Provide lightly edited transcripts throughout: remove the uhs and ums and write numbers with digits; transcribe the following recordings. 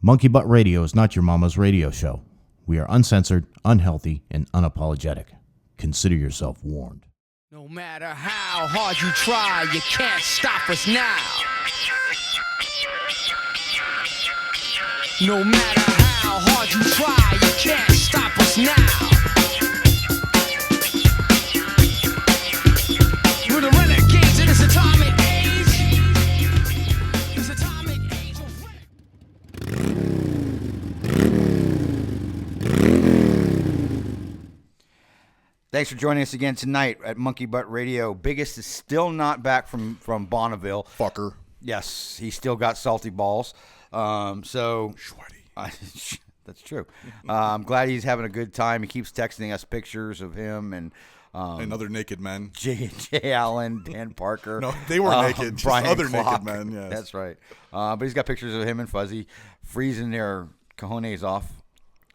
Monkey Butt Radio is not your mama's radio show. We are uncensored, unhealthy, and unapologetic. Consider yourself warned. No matter how hard you try, you can't stop us now. No matter how hard you try, you can't stop us now. We're the renegades in this atomic age. This atomic age of Thanks for joining us again tonight at Monkey Butt Radio. Biggest is still not back from Bonneville. Fucker. Yes, he still got salty balls. So that's true. I'm glad he's having a good time. He keeps texting us pictures of him and other naked men. Jay Allen, Dan Parker. No, they weren't naked. Just Brian other Clock. naked men. Yes. That's right. But he's got pictures of him and Fuzzy freezing their cojones off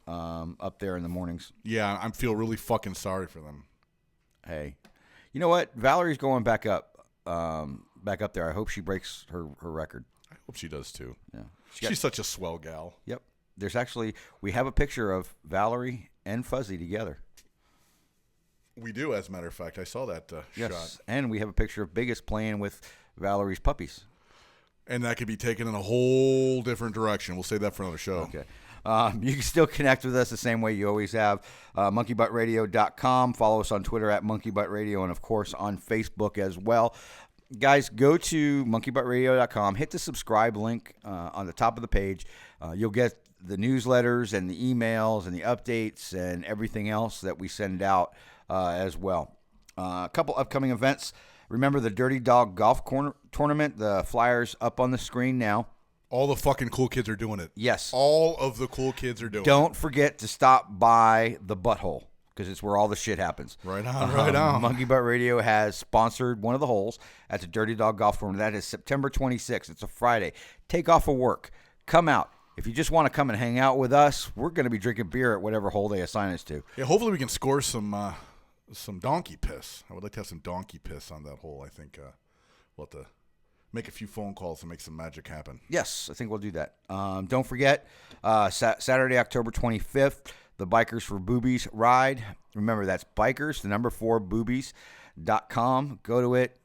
up there in the mornings. Yeah, I feel really fucking sorry for them. Hey, you know what? Valerie's going back up there. I hope she breaks her record. I hope she does too. Yeah, She's such a swell gal. Yep. We have a picture of Valerie and Fuzzy together. We do, as a matter of fact. I saw that shot. And we have a picture of Biggest playing with Valerie's puppies. And that could be taken in a whole different direction. We'll save that for another show. Okay. You can still connect with us the same way you always have. monkeybuttradio.com. Follow us on Twitter at monkeybuttradio and, of course, on Facebook as well. Guys, go to monkeybuttradio.com. Hit the subscribe link on the top of the page. You'll get the newsletters and the emails and the updates and everything else that we send out as well. A couple upcoming events. Remember the Dirty Dog Golf Tournament. The flyers up on the screen now. All the fucking cool kids are doing it. Yes. All of the cool kids are doing it. Don't forget to stop by the Butthole because it's where all the shit happens. Right on, right on. Monkey Butt Radio has sponsored one of the holes at the Dirty Dog Golf Tournament. That is September 26th. It's a Friday. Take off of work. Come out. If you just want to come and hang out with us, we're going to be drinking beer at whatever hole they assign us to. Yeah, hopefully we can score some donkey piss. I would like to have some donkey piss on that hole. I think we'll have to make a few phone calls to make some magic happen. Yes, I think we'll do that. Don't forget, Saturday, October 25th, the Bikers for Boobies ride. Remember, that's bikers, the number 4, boobies.com. Go to it.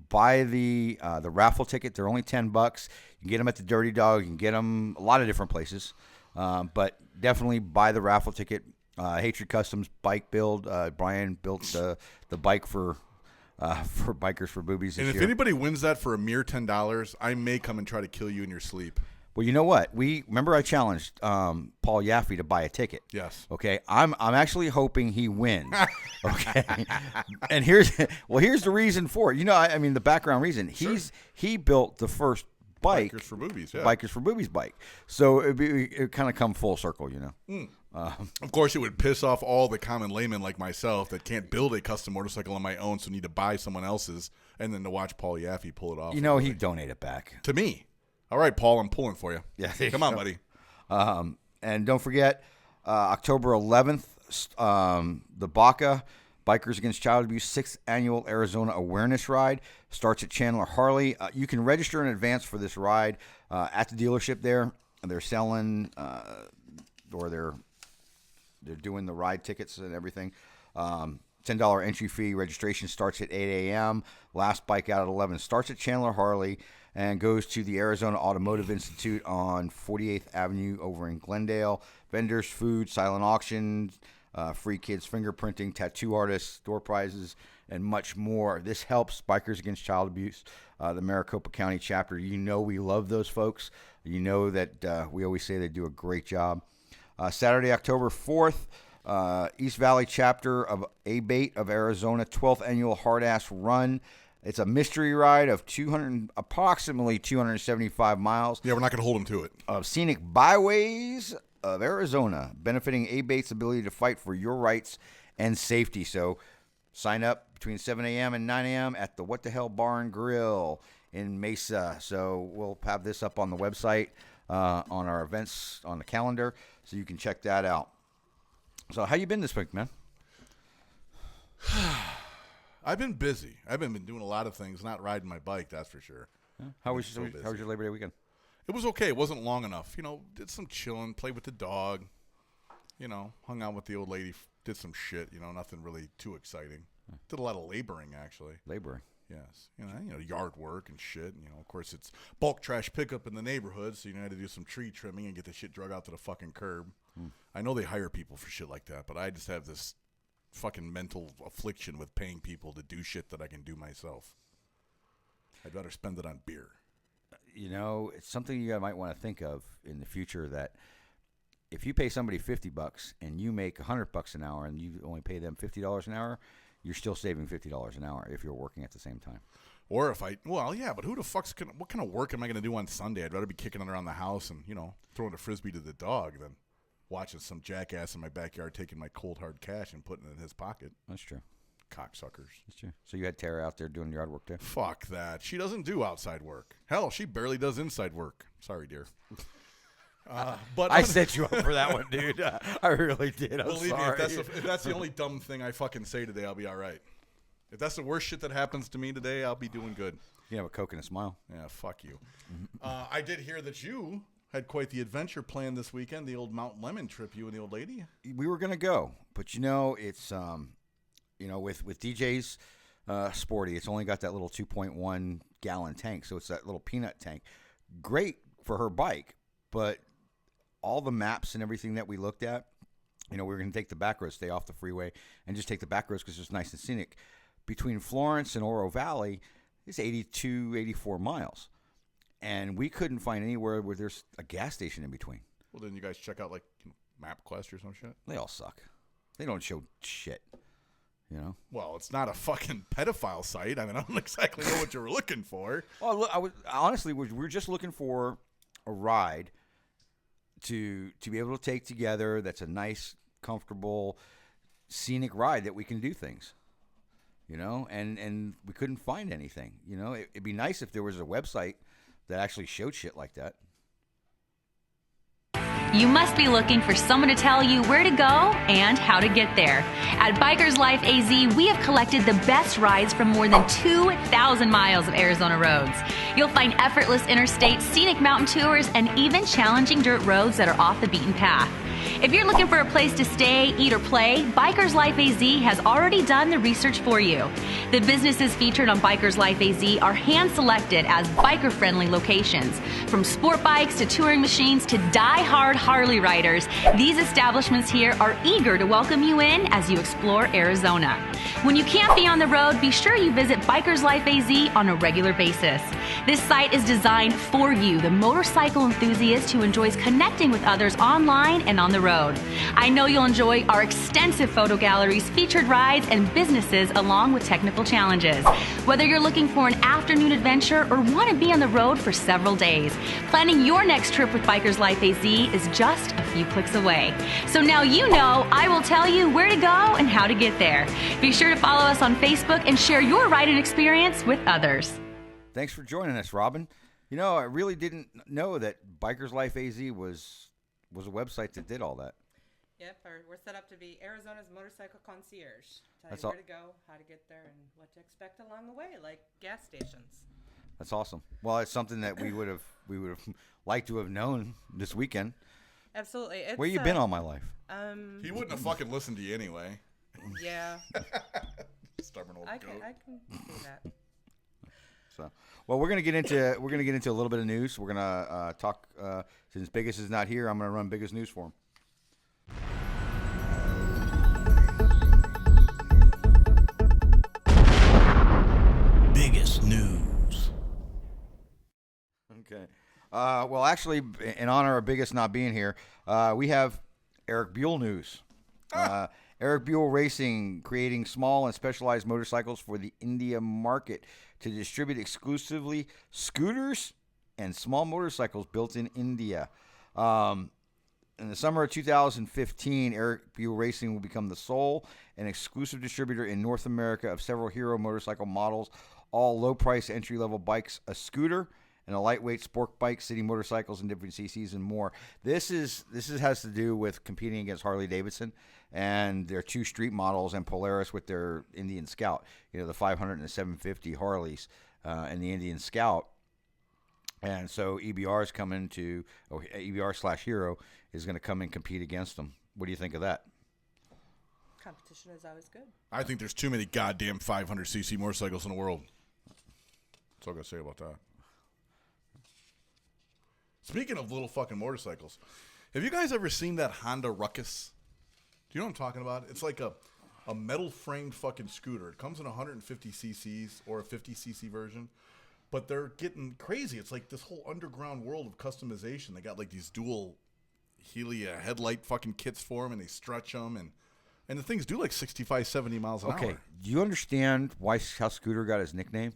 Buy the raffle ticket. They're only $10. You can get them at the Dirty Dog. You can get them a lot of different places. But definitely buy the raffle ticket. Hatred Customs bike build. Brian built the bike for Bikers for Boobies this And if year. anybody wins that for a mere $10, I may come and try to kill you in your sleep. Well, you know what? Remember I challenged Paul Yaffe to buy a ticket. Yes. Okay. I'm actually hoping he wins. Okay. And here's the reason for it. You know, I mean the background reason. He built the first bike. Bikers for Boobies. Yeah. Bikers for Boobies bike. So it kind of come full circle. You know. Of course, it would piss off all the common laymen like myself that can't build a custom motorcycle on my own, so need to buy someone else's, and then to watch Paul Yaffe pull it off. You know, he'd donate it back to me. All right, Paul, I'm pulling for you. Yeah, come on, buddy. And don't forget, October 11th, the BACA Bikers Against Child Abuse 6th Annual Arizona Awareness Ride starts at Chandler Harley. You can register in advance for this ride at the dealership there. They're selling or they're doing the ride tickets and everything. $10 entry fee. Registration starts at 8 a.m. Last bike out at 11. Starts at Chandler Harley and goes to the Arizona Automotive Institute on 48th Avenue over in Glendale. Vendors, food, silent auction, free kids fingerprinting, tattoo artists, door prizes, and much more. This helps Bikers Against Child Abuse, the Maricopa County chapter. You know we love those folks. You know that we always say they do a great job. Saturday, October 4th, East Valley chapter of ABATE of Arizona, 12th annual Hard Ass Run. It's a mystery ride of approximately 275 miles. Yeah, we're not going to hold them to it. Of scenic byways of Arizona, benefiting ABATE's ability to fight for your rights and safety. So sign up between 7 a.m. and 9 a.m. at the What the Hell Bar and Grill in Mesa. So we'll have this up on the website, on our events on the calendar, so you can check that out. So how you been this week, man? I've been busy. I've been doing a lot of things, not riding my bike, that's for sure. How was your Labor Day weekend? It was okay. It wasn't long enough. Did some chilling, played with the dog. Hung out with the old lady, did some shit. Nothing really too exciting. Did a lot of laboring, actually. Laboring. Yes. Yard work and shit. Of course, it's bulk trash pickup in the neighborhood, so you had to do some tree trimming and get the shit drug out to the fucking curb. I know they hire people for shit like that, but I just have this fucking mental affliction with paying people to do shit that I can do myself. I'd rather spend it on beer. It's something you might want to think of in the future, that if you pay somebody $50 and you make $100 an hour and you only pay them $50 an hour, you're still saving $50 an hour if you're working at the same time. Or but who the fuck's what kind of work am I going to do on Sunday? I'd rather be kicking it around the house and, throwing a Frisbee to the dog than watching some jackass in my backyard taking my cold hard cash and putting it in his pocket. That's true. Cocksuckers. That's true. So you had Tara out there doing yard work too? Fuck that. She doesn't do outside work. Hell, she barely does inside work. Sorry, dear. But I set you up for that one, dude. I really did. I'm believe sorry. me, if that's the only dumb thing I fucking say today, I'll be all right. If that's the worst shit that happens to me today, I'll be doing good. You have a Coke and a smile. Yeah, fuck you. I did hear that you had quite the adventure planned this weekend, the old Mount Lemon trip, you and the old lady. We were going to go, but it's with DJ's Sporty, it's only got that little 2.1 gallon tank, so it's that little peanut tank. Great for her bike, but all the maps and everything that we looked at, we were going to take the back roads, stay off the freeway, and just take the back roads because it's nice and scenic. Between Florence and Oro Valley, it's 82, 84 miles. And we couldn't find anywhere where there's a gas station in between. Well, didn't you guys check out, MapQuest or some shit? They all suck. They don't show shit, Well, it's not a fucking pedophile site. I mean, I don't exactly know what you were looking for. Well, look, we were just looking for a ride to be able to take together that's a nice, comfortable, scenic ride that we can do things. And we couldn't find anything. It'd be nice if there was a website that actually showed shit like that. You must be looking for someone to tell you where to go and how to get there. At Bikers Life AZ, we have collected the best rides from more than 2,000 miles of Arizona roads. You'll find effortless interstate, scenic mountain tours, and even challenging dirt roads that are off the beaten path. If you're looking for a place to stay, eat, or play, Bikers Life AZ has already done the research for you. The businesses featured on Bikers Life AZ are hand-selected as biker-friendly locations. From sport bikes to touring machines to die-hard Harley riders, these establishments here are eager to welcome you in as you explore Arizona. When you can't be on the road, be sure you visit Bikers Life AZ on a regular basis. This site is designed for you, the motorcycle enthusiast who enjoys connecting with others online and on the road. I know you'll enjoy our extensive photo galleries, featured rides, and businesses along with technical challenges. Whether you're looking for an afternoon adventure or want to be on the road for several days, planning your next trip with Bikers Life AZ is just a few clicks away. So now you know I will tell you where to go and how to get there. Be sure to follow us on Facebook and share your riding experience with others. Thanks for joining us, Robyn. I really didn't know that Bikers Life AZ was a website that did all that. Yep, we're set up to be Arizona's motorcycle concierge. Tell That's you where to go, how to get there, and what to expect along the way, like gas stations. That's awesome. Well, it's something that we would have liked to have known this weekend. Absolutely. It's, Where you been all my life? He wouldn't have fucking listened to you anyway. Yeah. Stubborn old I goat. can see that. So, well, we're gonna get into a little bit of news. We're gonna talk since Biggest is not here. I'm gonna run Biggest news for him. Biggest news. Okay. Well, actually, in honor of Biggest not being here, we have Eric Buell news. Eric Buell Racing creating small and specialized motorcycles for the India market to distribute exclusively scooters and small motorcycles built in India. In the summer of 2015, Eric Buell Racing will become the sole and exclusive distributor in North America of several hero motorcycle models, all low-price entry-level bikes, a scooter, and a lightweight sport bike, city motorcycles in different CCs, and more. This has to do with competing against Harley-Davidson and their two street models and Polaris with their Indian Scout. The 500 and the 750 Harleys and the Indian Scout. And so EBR is coming to, or EBR/Hero is going to come and compete against them. What do you think of that? Competition is always good. I think there's too many goddamn 500cc motorcycles in the world. That's all I got to say about that. Speaking of little fucking motorcycles, have you guys ever seen that Honda Ruckus? Do you know what I'm talking about? It's like a metal framed fucking scooter. It comes in 150cc's or a 50cc version. But they're getting crazy. It's like this whole underground world of customization. They got like these dual Helia headlight fucking kits for them, and they stretch them, and the things do like 65, 70 miles an hour. Okay, do you understand how Scooter got his nickname?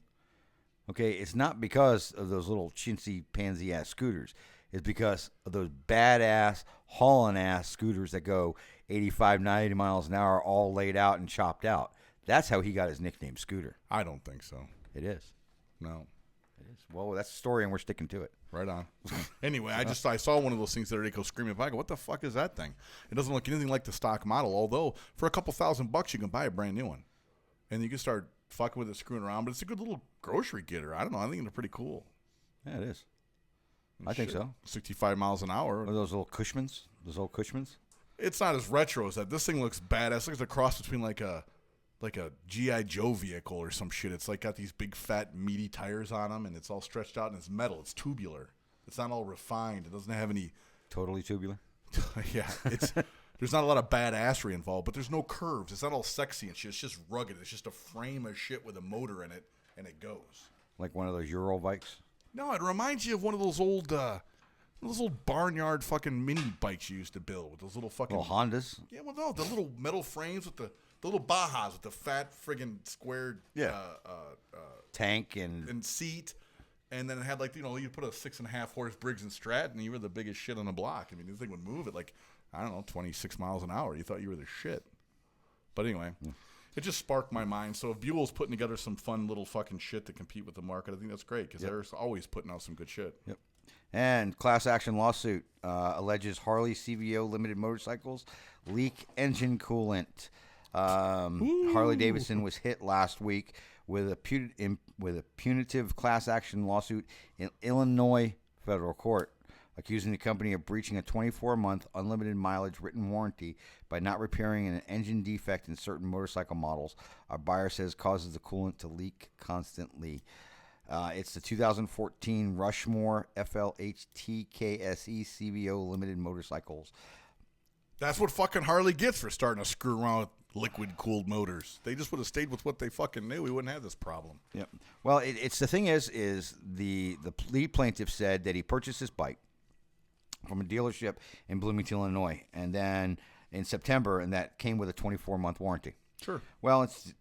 Okay, it's not because of those little chintzy pansy ass scooters. It's because of those badass hauling ass scooters that go 85, 90 miles an hour, all laid out and chopped out. That's how he got his nickname, Scooter. I don't think so. It is. No. It is. Well, that's the story, and we're sticking to it. Right on. Anyway, I saw one of those things the other day go screaming by. I go, what the fuck is that thing? It doesn't look anything like the stock model, although for a couple $1,000 you can buy a brand new one. And you can start fucking with it, screwing around, but it's a good little grocery getter. I don't know. I think they're pretty cool. Yeah, it is. I think so. 65 miles an hour. Are those little Cushmans? Those old Cushmans? It's not as retro as that. This thing looks badass. It looks like a cross between like a G.I. Joe vehicle or some shit. It's like got these big fat meaty tires on them, and it's all stretched out, and it's metal. It's tubular. It's not all refined. It doesn't have any. Totally tubular? Yeah. There's not a lot of badassery involved, but there's no curves. It's not all sexy and shit. It's just rugged. It's just a frame of shit with a motor in it, and it goes. Like one of those Euro bikes? No, it reminds you of one of those old barnyard fucking mini bikes you used to build with those little fucking Little Hondas? Yeah, well, no, the little metal frames with the little Bajas with the fat friggin' squared tank and seat, and then it had like you put a 6.5 horse Briggs and Stratton, and you were the biggest shit on the block. I mean, this thing would move at like 26 miles an hour. You thought you were the shit. But anyway. Yeah. It just sparked my mind. So if Buell's putting together some fun little fucking shit to compete with the market, I think that's great because they're always putting out some good shit. Yep. And class action lawsuit alleges Harley CVO limited motorcycles leak engine coolant. Harley Davidson was hit last week with a punitive class action lawsuit in Illinois federal court, accusing the company of breaching a 24-month unlimited mileage written warranty by not repairing an engine defect in certain motorcycle models. Our buyer says causes the coolant to leak constantly. It's the 2014 Rushmore FLHTKSE CVO limited motorcycles. That's what fucking Harley gets for starting to screw around with liquid-cooled motors. They just would have stayed with what they fucking knew. We wouldn't have this problem. Yep. Well, it's the thing is the lead plaintiff said that he purchased this bike from a dealership in Bloomington, Illinois, and then in September, and that came with a 24-month warranty. Sure. Well, it's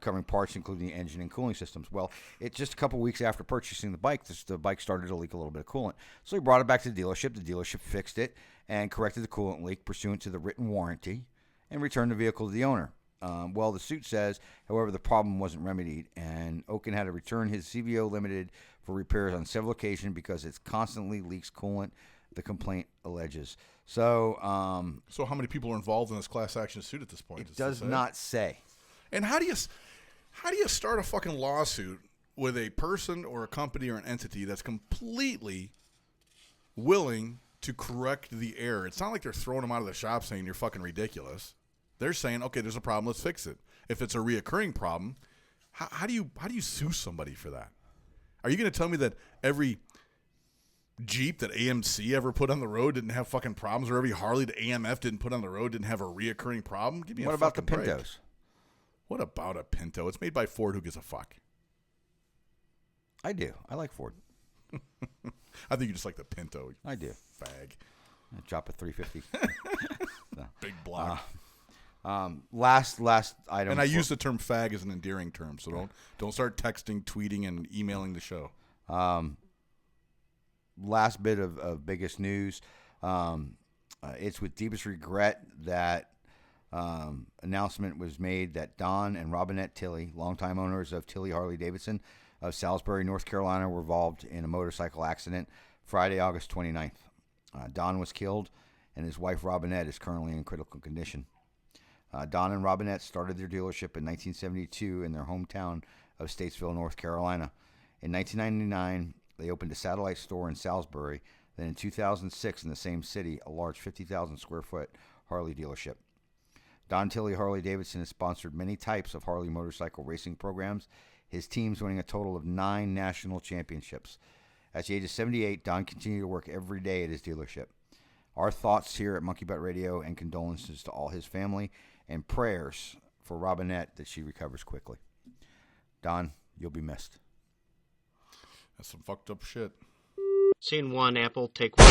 covering parts including the engine and cooling systems. Well, it's just a couple weeks after purchasing the bike, the bike started to leak a little bit of coolant. So he brought it back to the dealership. The dealership fixed it and corrected the coolant leak pursuant to the written warranty and returned the vehicle to the owner. Well, the suit says, however, the problem wasn't remedied, and Oken had to return his CVO Limited for repairs on several occasions because it constantly leaks coolant, the complaint alleges. So how many people are involved in this class action suit at this point? It does not say. And how do you start a fucking lawsuit with a person or a company or an entity that's completely willing to correct the error? It's not like they're throwing them out of the shop saying you're fucking ridiculous. They're saying, okay, there's a problem, let's fix it. If it's a reoccurring problem, how do you sue somebody for that? Are you going to tell me that every Jeep that AMC ever put on the road didn't have fucking problems, or every Harley that AMF didn't put on the road didn't have a reoccurring problem? Give me what a about the fucking break. Pintos? What about a Pinto? It's made by Ford. Who gives a fuck? I do. I like Ford. I think you just like the Pinto. I do. Fag. I drop a 350. So, Big block. Last item. And I use the term fag as an endearing term, so don't start texting, tweeting, and emailing the show. Last bit of biggest news. It's with deepest regret that announcement was made that Don and Robynette Tilley, longtime owners of Tilley Harley Davidson of Salisbury, North Carolina, were involved in a motorcycle accident Friday, August 29th. Don was killed, and his wife Robynette is currently in critical condition. Don and Robynette started their dealership in 1972 in their hometown of Statesville, North Carolina. In 1999, They opened a satellite store in Salisbury. Then in 2006, in the same city, a large 50,000 square foot Harley dealership. Don Tilley Harley Davidson has sponsored many types of Harley motorcycle racing programs, his teams winning a total of 9 national championships. At the age of 78, Don continued to work every day at his dealership. Our thoughts here at Monkey Butt Radio and condolences to all his family and prayers for Robynette that she recovers quickly. Don, you'll be missed. That's some fucked up shit. Scene 1, Apple, take 1.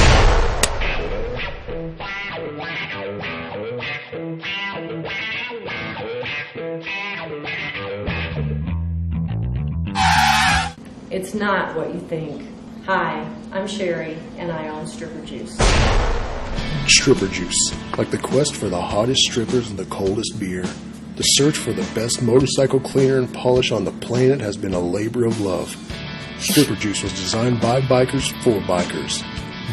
It's not what you think. Hi, I'm Sherry, and I own Stripper Juice. Stripper Juice. Like the quest for the hottest strippers and the coldest beer, the search for the best motorcycle cleaner and polish on the planet has been a labor of love. Stripper Juice was designed by bikers for bikers,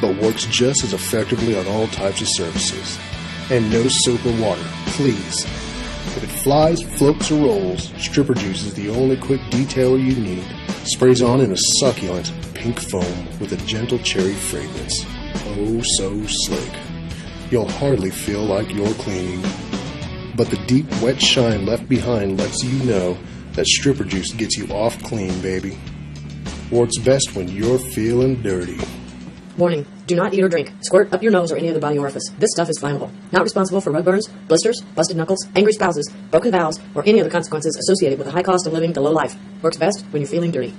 but works just as effectively on all types of surfaces. And no soap or water, please. If it flies, floats, or rolls, Stripper Juice is the only quick detailer you need. Sprays on in a succulent pink foam with a gentle cherry fragrance. Oh, so slick. You'll hardly feel like you're cleaning. But the deep, wet shine left behind lets you know that Stripper Juice gets you off clean, baby. Works best when you're feeling dirty. Warning, do not eat or drink. Squirt up your nose or any other body orifice. This stuff is flammable. Not responsible for rug burns, blisters, busted knuckles, angry spouses, broken vows, or any other consequences associated with the high cost of living the low life. Works best when you're feeling dirty.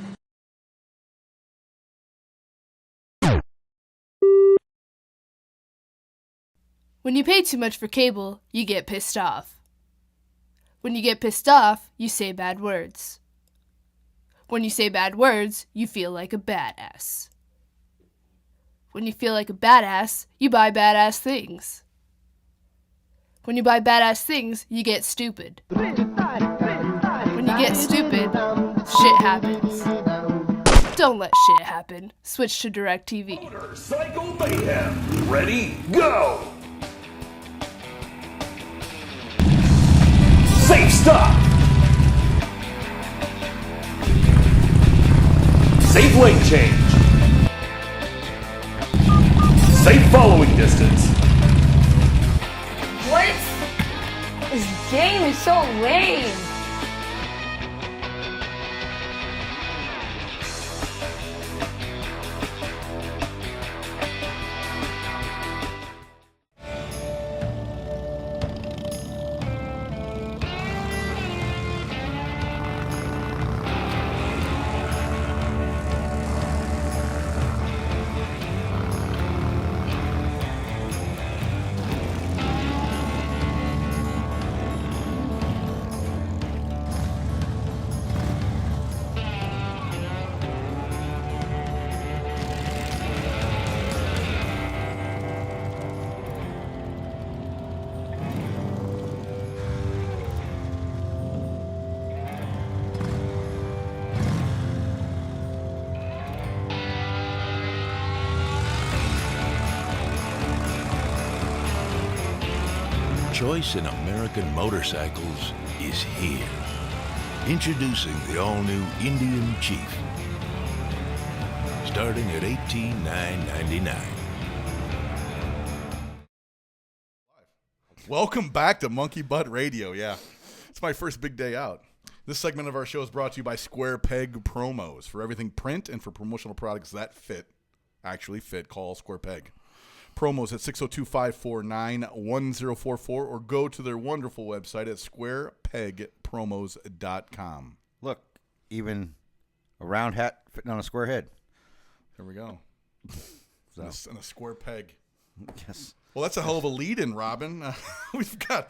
When you pay too much for cable, you get pissed off. When you get pissed off, you say bad words. When you say bad words, you feel like a badass. When you feel like a badass, you buy badass things. When you buy badass things, you get stupid. When you get stupid, shit happens. Don't let shit happen. Switch to DirecTV. Motorcycle Mayhem. Ready, go! Safe stop! Safe lane change! Safe following distance! What? This game is so lame! Choice in American motorcycles is here. Introducing the all-new Indian Chief. Starting at $18,999. Welcome back to Monkey Butt Radio. Yeah, it's my first big day out. This segment of our show is brought to you by Square Peg Promos. For everything print and for promotional products that actually fit, call Square Peg. Promos at 602-549-1044 or go to their wonderful website at squarepegpromos.com. Look, even a round hat fitting on a square head. There we go. And a square peg. Yes. Well, that's a hell of a lead-in, Robyn. We've got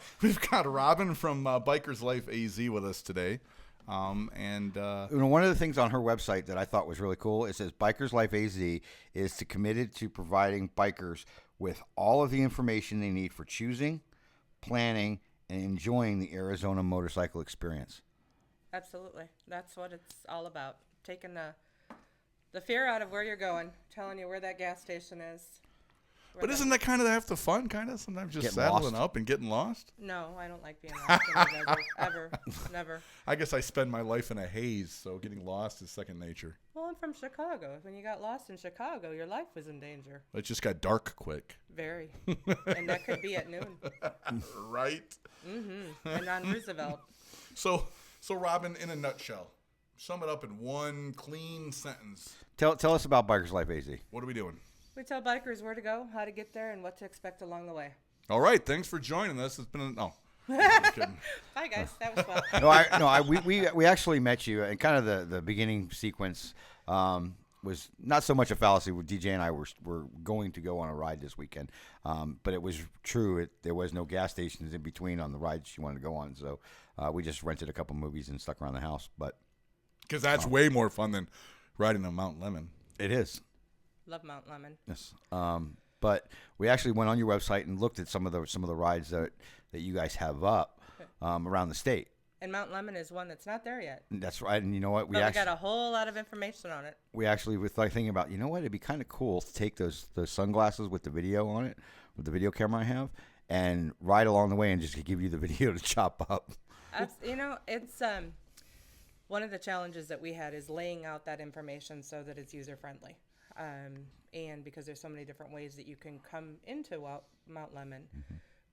Robyn from Bikers Life AZ with us today. One of the things on her website that I thought was really cool, it says Bikers Life AZ is committed to providing bikers with all of the information they need for choosing, planning, and enjoying the Arizona motorcycle experience. Absolutely. That's what it's all about. Taking the fear out of where you're going, telling you where that gas station is. But isn't that kind of half the fun, kind of? Sometimes just Getting saddling lost. up and getting lost? No, I don't like being lost in the desert. Ever. Never. I guess I spend my life in a haze, so getting lost is second nature. Well, I'm from Chicago. When you got lost in Chicago, your life was in danger. It just got dark quick. Very. And that could be at noon. Right? Mm-hmm. And on Roosevelt. So Robyn, in a nutshell, sum it up in one clean sentence. Tell us about Bikers Life AZ. What are we doing? We tell bikers where to go, how to get there, and what to expect along the way. All right. Thanks for joining us. It's been just kidding. Bye, guys. That was fun. We actually met you, and kind of the beginning sequence was not so much a fallacy. DJ and I were going to go on a ride this weekend, but it was true. There was no gas stations in between on the rides she wanted to go on, so we just rented a couple movies and stuck around the house. But because that's way more fun than riding a Mount Lemon. It is. Love Mount Lemon. Yes. But we actually went on your website and looked at some of the rides that you guys have up around the state. And Mount Lemon is one that's not there yet. That's right. And you know what? We got a whole lot of information on it. We actually were thinking about, you know what? It'd be kind of cool to take those sunglasses with the video on it, with the video camera I have, and ride along the way and just give you the video to chop up. It's one of the challenges that we had is laying out that information so that it's user friendly. And because there's so many different ways that you can come into Mount Lemon,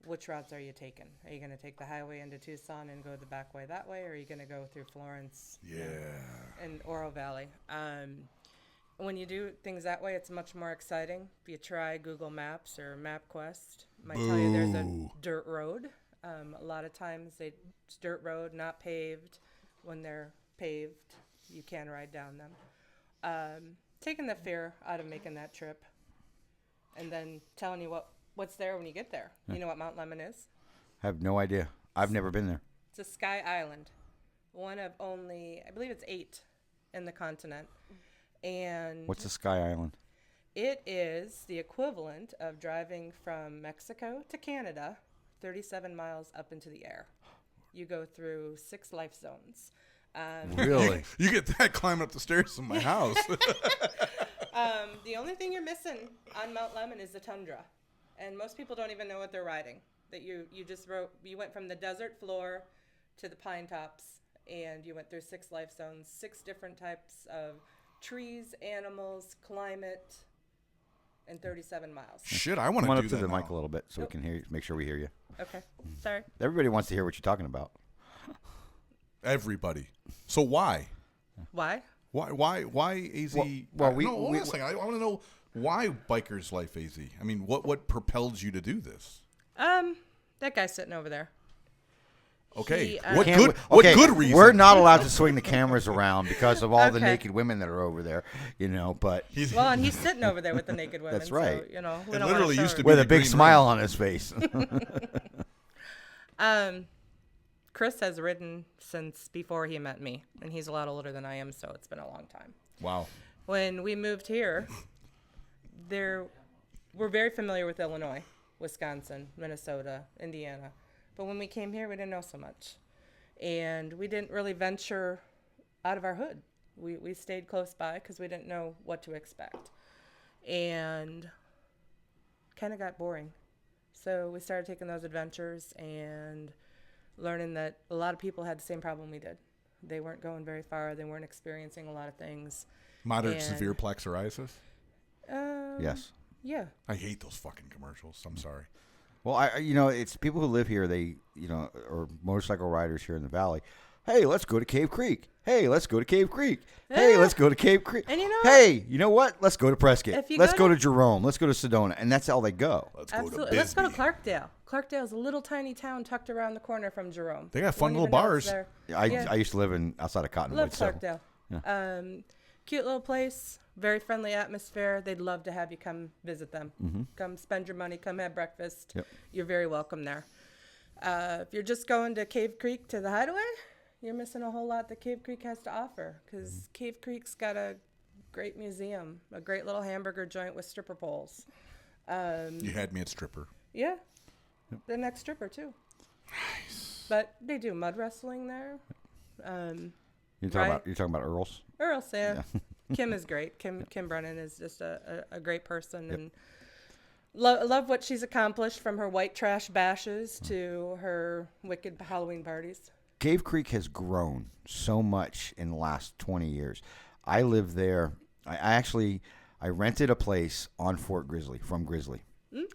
which routes are you taking? Are you going to take the highway into Tucson and go the back way that way, or are you going to go through Florence and Oro Valley? When you do things that way, it's much more exciting. If you try Google Maps or MapQuest, it might tell you there's a dirt road. A lot of times it's dirt road, not paved. When they're paved, you can ride down them. Taking the fear out of making that trip, and then telling you what's there when you get there. You know what Mount Lemon is? I have no idea. I've never been there. It's a sky island, one of only, I believe it's 8 in the continent. And what's a sky island? It is the equivalent of driving from Mexico to Canada, 37 miles up into the air. You go through 6 life zones. Really? You get that climbing up the stairs in my house. The only thing you're missing on Mount Lemon is the tundra, and most people don't even know what they're riding. That you went from the desert floor to the pine tops, and you went through 6 life zones, 6 different types of trees, animals, climate, and 37 miles. Shit, I want to do that. Come on up to the now. mic a little bit so we can hear you, make sure we hear you. Okay, sorry. Everybody wants to hear what you're talking about. Everybody. So why? Why? Why AZ? Well, hold on a second. I want to know why Bikers Life AZ. I mean, what propelled you to do this? That guy sitting over there. Okay. He, What good reason? We're not allowed to swing the cameras around because of all the naked women that are over there, but and he's sitting over there with the naked women. That's right. So, we it don't literally used to be with the a big green smile room. on his face. Chris has ridden since before he met me, and he's a lot older than I am, so it's been a long time. Wow. When we moved here, we're very familiar with Illinois, Wisconsin, Minnesota, Indiana. But when we came here, we didn't know so much. And we didn't really venture out of our hood. We stayed close by because we didn't know what to expect. And kind of got boring. So we started taking those adventures and learning that a lot of people had the same problem we did. They weren't going very far. They weren't experiencing a lot of things. Moderate severe plaque psoriasis? Yes. Yeah. I hate those fucking commercials. I'm sorry. Well, it's people who live here. They, or motorcycle riders here in the valley. Hey, let's go to Cave Creek. Hey, let's go to Cave Creek. Hey, let's go to Cave Creek. And hey, you know what? Let's go to Prescott. If Let's go to Jerome. Let's go to Sedona. And that's how they go. Absolutely. Let's go to Clarkdale. Clarkdale's a little tiny town tucked around the corner from Jerome. They got fun little bars. I used to live outside of Cottonwood. Love Clarkdale. Cute little place. Very friendly atmosphere. They'd love to have you come visit them. Mm-hmm. Come spend your money. Come have breakfast. Yep. You're very welcome there. If you're just going to Cave Creek to the hideaway, you're missing a whole lot that Cave Creek has to offer, because Cave Creek's got a great museum, a great little hamburger joint with stripper poles. You had me at stripper. Yeah. Yep. The next stripper, too. Nice. But they do mud wrestling there. You're talking about Earl's? Earl's, yeah. Kim is great. Kim Brennan is just a great person. Yep. And Love what she's accomplished, from her white trash bashes to her wicked Halloween parties. Cave Creek has grown so much in the last 20 years. I live there. I rented a place on Fort Grizzly from Grizzly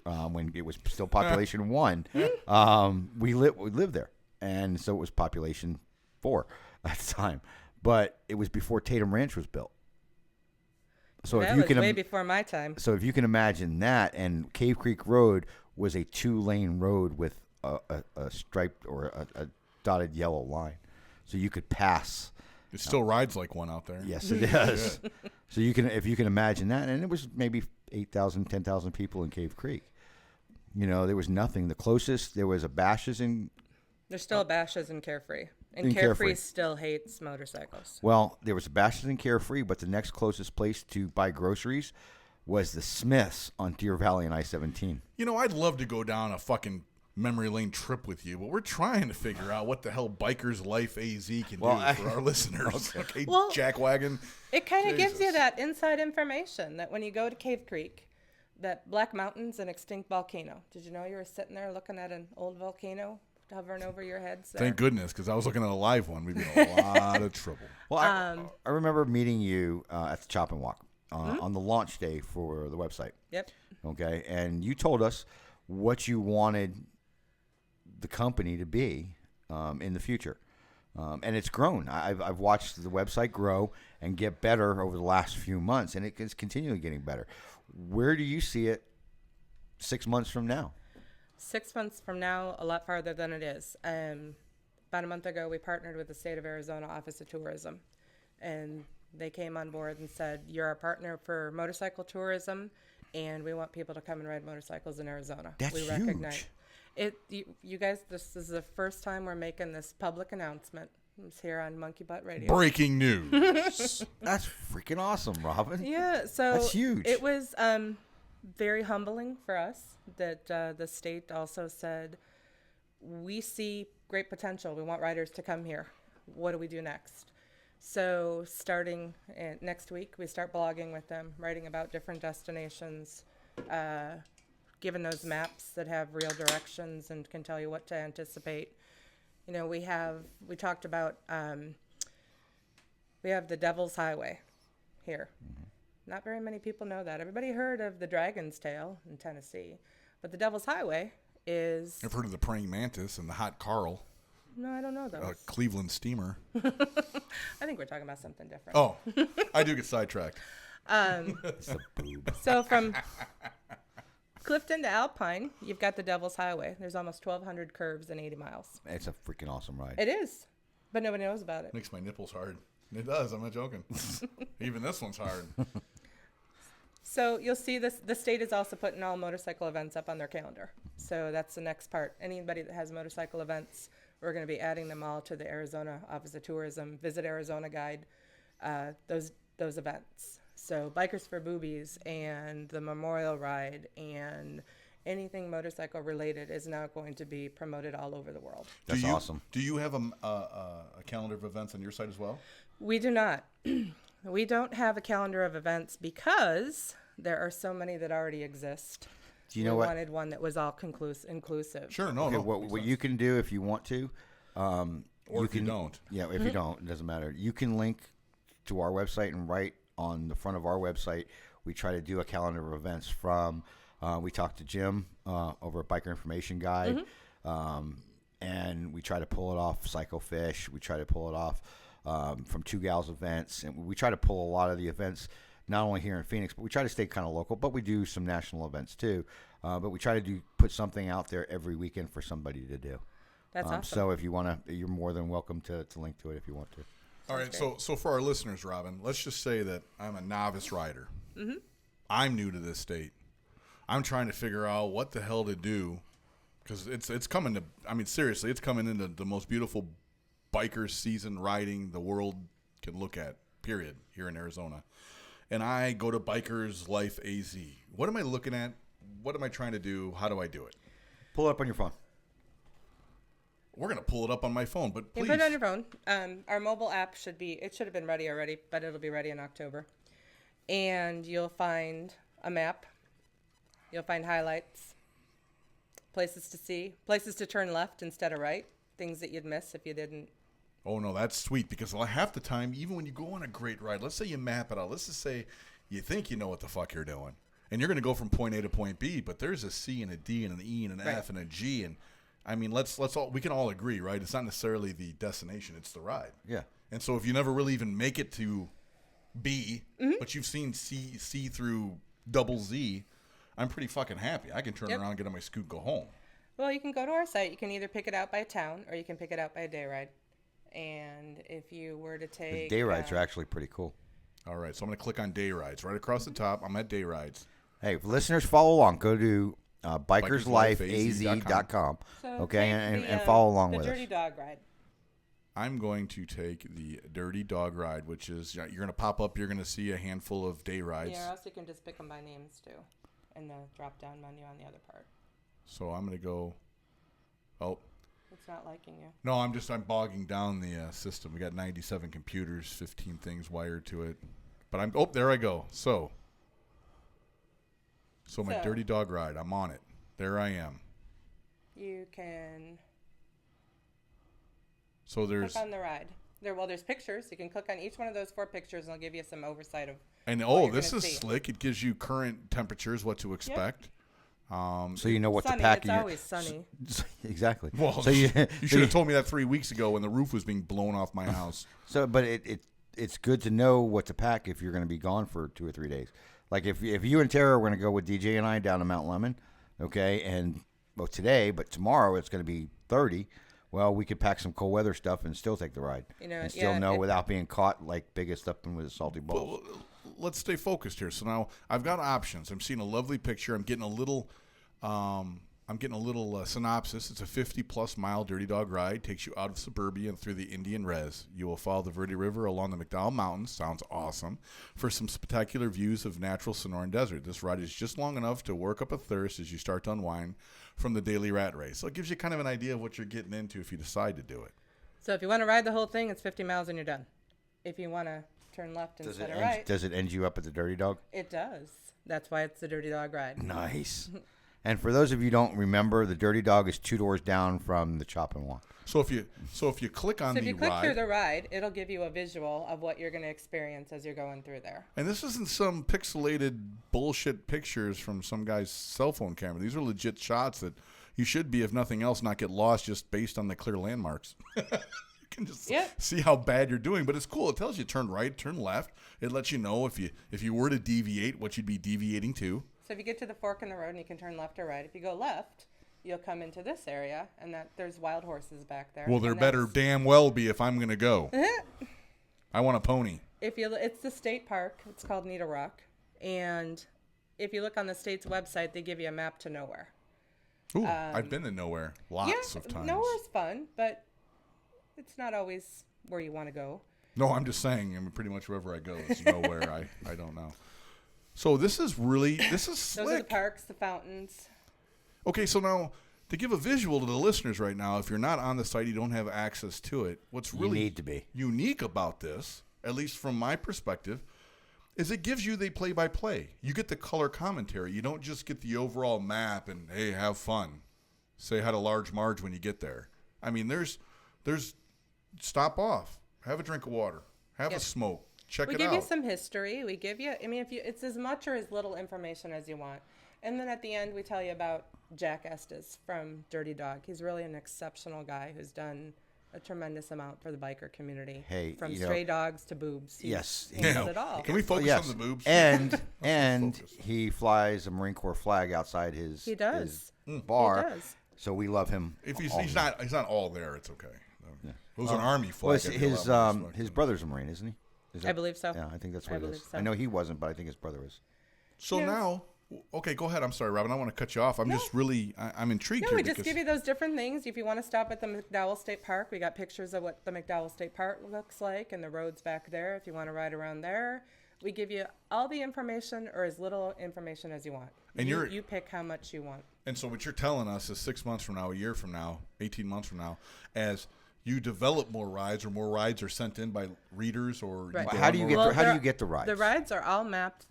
when it was still population 1. We lived there, and so it was population 4 at the time. But it was before Tatum Ranch was built. So that if you was can way before my time. So if you can imagine that, and Cave Creek Road was a 2-lane road with a striped or a dotted yellow line, so you could pass. It still rides like one out there. Yes, it does. So if you can imagine that, and it was maybe 8,000, 10,000 people in Cave Creek. There was nothing. The closest there was a Bash's in. There's still Bash's in Carefree. And In Carefree Carefree. still hates motorcycles. Well, there was a Bash's in Carefree, but the next closest place to buy groceries was the Smiths on Deer Valley and I-17. I'd love to go down a fucking memory lane trip with you, but we're trying to figure out what the hell Bikers Life AZ can do for our listeners. Okay, Well, jackwagon. It kind of gives you that inside information that when you go to Cave Creek, that Black Mountain's an extinct volcano. Did you know you were sitting there looking at an old volcano hovering over your heads there? Thank goodness, because I was looking at a live one. We'd be in a lot of trouble. Well, I remember meeting you at the Chop and Walk on the launch day for the website. Yep. Okay, and you told us what you wanted the company to be in the future, and it's grown. I've watched the website grow and get better over the last few months, and it is continually getting better. Where do you see it 6 months from now? 6 months from now, a lot farther than it is. About a month ago, we partnered with the State of Arizona Office of Tourism, and they came on board and said, "You're our partner for motorcycle tourism, and we want people to come and ride motorcycles in Arizona." That's we huge. recognize it. You guys, this is the first time we're making this public announcement. It's here on Monkey Butt Radio. Breaking news. That's freaking awesome, Robyn. Yeah, so that's huge. It was very humbling for us that the state also said, "We see great potential. We want riders to come here. What do we do next?" So starting next week, we start blogging with them, writing about different destinations, giving those maps that have real directions and can tell you what to anticipate. We talked about, we have the Devil's Highway here. Not very many people know that. Everybody heard of the Dragon's Tail in Tennessee, but the Devil's Highway is... I've heard of the Praying Mantis and the Hot Carl. No, I don't know those. Cleveland Steamer. I think we're talking about something different. Oh, I do get sidetracked. It's a boob. So from Clifton to Alpine, you've got the Devil's Highway. There's almost 1,200 curves and 80 miles. It's a freaking awesome ride. It is, but nobody knows about it. Makes my nipples hard. It does. I'm not joking. Even this one's hard. So you'll see this. The state is also putting all motorcycle events up on their calendar. So that's the next part. Anybody that has motorcycle events, we're going to be adding them all to the Arizona Office of Tourism Visit Arizona Guide. Those events. So Bikers for Boobies and the Memorial Ride and anything motorcycle related is now going to be promoted all over the world. That's awesome. Do you have a calendar of events on your site as well? We do not. We don't have a calendar of events because there are so many that already exist. Do you know we what? wanted one that was all inclusive. Sure, Okay, what you can do if you want to, or if you don't. Yeah, if you don't, it doesn't matter. You can link to our website and write on the front of our website. We try to do a calendar of events from. We talked to Jim over at Biker Information Guide, and we try to pull it off Psycho Fish. We try to pull it off from Two Gals events, and we try to pull a lot of the events not only here in Phoenix, but we try to stay kind of local. But we do some national events too. But we try to put something out there every weekend for somebody to do. That's awesome. So if you want to, you're more than welcome to link to it if you want to. All right, so for our listeners, Robyn, let's just say that I'm a novice rider. I'm new to this state. I'm trying to figure out what the hell to do because it's coming to. I mean, seriously, it's coming into the most beautiful biker season riding the world can look at. Period. Here in Arizona, and I go to Bikers Life AZ. What am I looking at? What am I trying to do? How do I do it? Pull it up on your phone. We're gonna pull it up on my phone, but please. You put it on your phone. Our mobile app should have been ready already, but it'll be ready in October. And you'll find a map You'll find highlights, places to see, places to turn left instead of right, things that you'd miss if you didn't. Oh, no, that's sweet because half the time, even when you go on a great ride, let's say you map it out. Let's just say you think you know what the fuck you're doing. And you're going to go from point A to point B, but there's a C and a D and an E and an F and a G. And, I mean, we can all agree, right? It's not necessarily the destination. It's the ride. Yeah. And so if you never really even make it to B, but you've seen C through double Z, I'm pretty fucking happy. I can turn around and get on my scoot and go home. Well, you can go to our site. You can either pick it out by town or you can pick it out by a day ride. And if you were to take... The day rides are actually pretty cool. All right, so I'm going to click on day rides. Right across the top, I'm at day rides. Hey, if listeners follow along, go to bikerslifeaz.com, okay, and follow along with us. The Dirty Dog Ride. I'm going to take the Dirty Dog Ride, which is, you're going to pop up, you're going to see a handful of day rides. Yeah, or else you can just pick them by names, too, in the drop-down menu on the other part. So I'm going to go, It's not liking you. No, I'm bogging down the system. We got 97 computers, 15 things wired to it. But there I go. So my Dirty Dog Ride, I'm on it. There I am. You can click on the ride. There's pictures. You can click on each one of those 4 pictures and it'll give you some oversight of this is slick. It gives you current temperatures, what to expect. So you know what sunny, to pack. It's always sunny. Exactly. Well, so you should have told me that 3 weeks ago when the roof was being blown off my house. But it's good to know what to pack if you're going to be gone for 2 or 3 days. Like if you and Tara are going to go with DJ and I down to Mount Lemon, okay, and today, but tomorrow it's going to be 30. Well, we could pack some cold weather stuff and still take the ride, and still know without being caught like biggest up with the salty balls. Well, let's stay focused here. So now I've got options. I'm seeing a lovely picture. I'm getting a little synopsis. It's a 50-plus mile Dirty Dog Ride. Takes you out of suburbia and through the Indian Res. You will follow the Verde River along the McDowell Mountains. Sounds awesome. For some spectacular views of natural Sonoran Desert. This ride is just long enough to work up a thirst as you start to unwind from the daily rat race. So it gives you kind of an idea of what you're getting into if you decide to do it. So if you want to ride the whole thing, it's 50 miles and you're done. If you want to turn left instead of right. Does it end you up at the Dirty Dog? It does. That's why it's the Dirty Dog Ride. Nice. And for those of you who don't remember, the Dirty Dog is 2 doors down from the Chop and Walk. So if you click on the ride, if you click through the ride, it'll give you a visual of what you're going to experience as you're going through there. And this isn't some pixelated bullshit pictures from some guy's cell phone camera. These are legit shots that you should be, if nothing else, not get lost just based on the clear landmarks. You can just see how bad you're doing. But it's cool. It tells you turn right, turn left. It lets you know if you were to deviate, what you'd be deviating to. So if you get to the fork in the road and you can turn left or right. If you go left, you'll come into this area, and there's wild horses back there. Well, there better damn well be if I'm going to go. I want a pony. It's the state park. It's called Needle Rock. And if you look on the state's website, they give you a map to nowhere. Ooh, I've been to nowhere lots of times. Nowhere's fun, but it's not always where you want to go. No, I'm just saying. I mean, pretty much wherever I go, it's nowhere. I don't know. So this is slick. Those are the parks, the fountains. Okay, so now to give a visual to the listeners right now, if you're not on the site, you don't have access to it. What's really need to be unique about this, at least from my perspective, is it gives you the play-by-play. You get the color commentary. You don't just get the overall map and, hey, have fun. Say hi to Large Marge when you get there. I mean, there's stop off. Have a drink of water. Have a smoke. Check it out. We give you some history. We give you, it's as much or as little information as you want. And then at the end, we tell you about Jack Estes from Dirty Dog. He's really an exceptional guy who's done a tremendous amount for the biker community. Hey, from stray dogs to boobs. He does it all. Can we focus on the boobs? And he flies a Marine Corps flag outside his bar. He does. So we love him. If he's not all there, it's okay. Yeah. It was an Army flag. His brother's a Marine, isn't he? I believe so. Yeah, I think that's what it is. So. I know he wasn't, but I think his brother is. So now, okay, go ahead. I'm sorry, Robyn. I want to cut you off. I'm just really, I'm intrigued here. We just give you those different things. If you want to stop at the McDowell State Park, we got pictures of what the McDowell State Park looks like and the roads back there. If you want to ride around there, we give you all the information or as little information as you want. And you pick how much you want. And so what you're telling us is 6 months from now, a year from now, 18 months from now, as you develop more rides, or more rides are sent in by readers, or Right. How do you get the rides? The rides are all mapped.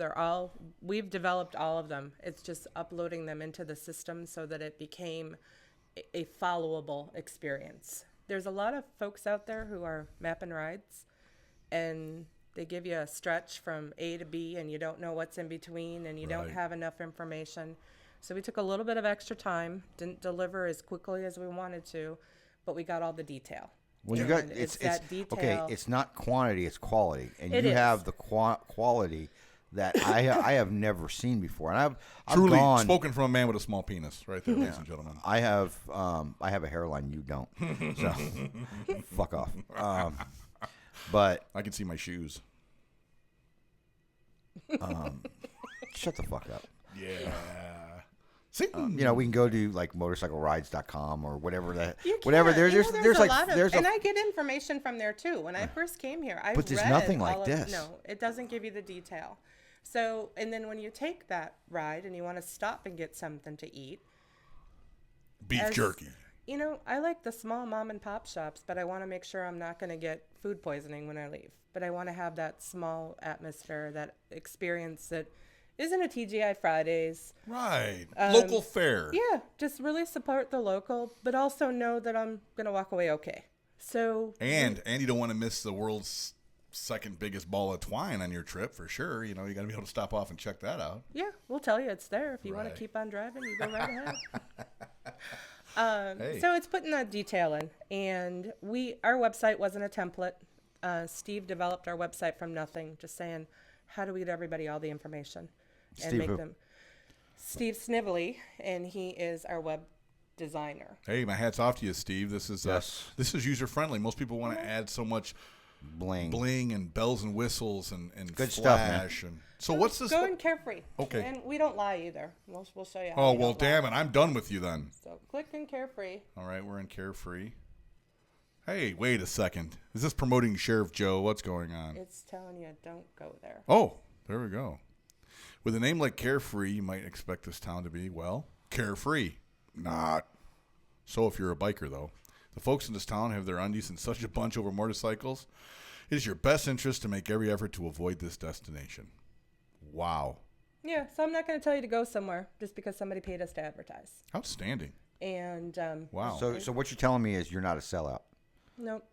We've developed all of them. It's just uploading them into the system so that it became a followable experience. There's a lot of folks out there who are mapping rides, and they give you a stretch from A to B, and you don't know what's in between, and you don't have enough information. So we took a little bit of extra time, didn't deliver as quickly as we wanted to, but we got all the detail. Well, you And got it's it's that detail. okay. It's not quantity; it's quality, and It you is. have the quality that I have never seen before. And I've Truly gone, spoken from a man with a small penis, right there, ladies and gentlemen. I have a hairline. You don't. So fuck off. But I can see my shoes. Shut the fuck up. Yeah. See, we can go to like motorcyclerides.com or whatever that. You Whatever. can. There's a like lot of, there's and a I get information from there too. When I first came here, I But there's read nothing all like of, this. No, it doesn't give you the detail. So, and then when you take that ride and you want to stop and get something to eat, beef jerky. I like the small mom and pop shops, but I want to make sure I'm not going to get food poisoning when I leave. But I want to have that small atmosphere, that experience that isn't a TGI Fridays. Right. Local fare. Yeah, just really support the local, but also know that I'm going to walk away okay. So And you don't want to miss the world's second biggest ball of twine on your trip for sure. You got to be able to stop off and check that out. yeah, we'll tell you it's there. If you want Right. to keep on driving, you go right ahead. So it's putting that detail in, and our website wasn't a template. Steve developed our website from nothing, just saying, how do we get everybody all the information and Steve make who? them? Steve Snively, and he is our web designer. Hey, my hat's off to you, Steve. This is this is user friendly. Most people want to add so much bling and bells and whistles and Good stuff, man. flash and so what's this? Go in carefree. Okay. And we don't lie either. We'll show you how. Oh we well, don't lie. damn it! I'm done with you then. So click in carefree. All right, we're in carefree. Hey, wait a second. Is this promoting Sheriff Joe? What's going on? It's telling you don't go there. Oh, there we go. With a name like Carefree, you might expect this town to be, well, carefree. Not. So if you're a biker, though, the folks in this town have their undies in such a bunch over motorcycles. It is your best interest to make every effort to avoid this destination. Wow. Yeah, so I'm not going to tell you to go somewhere just because somebody paid us to advertise. Outstanding. And wow. So what you're telling me is you're not a sellout. Nope.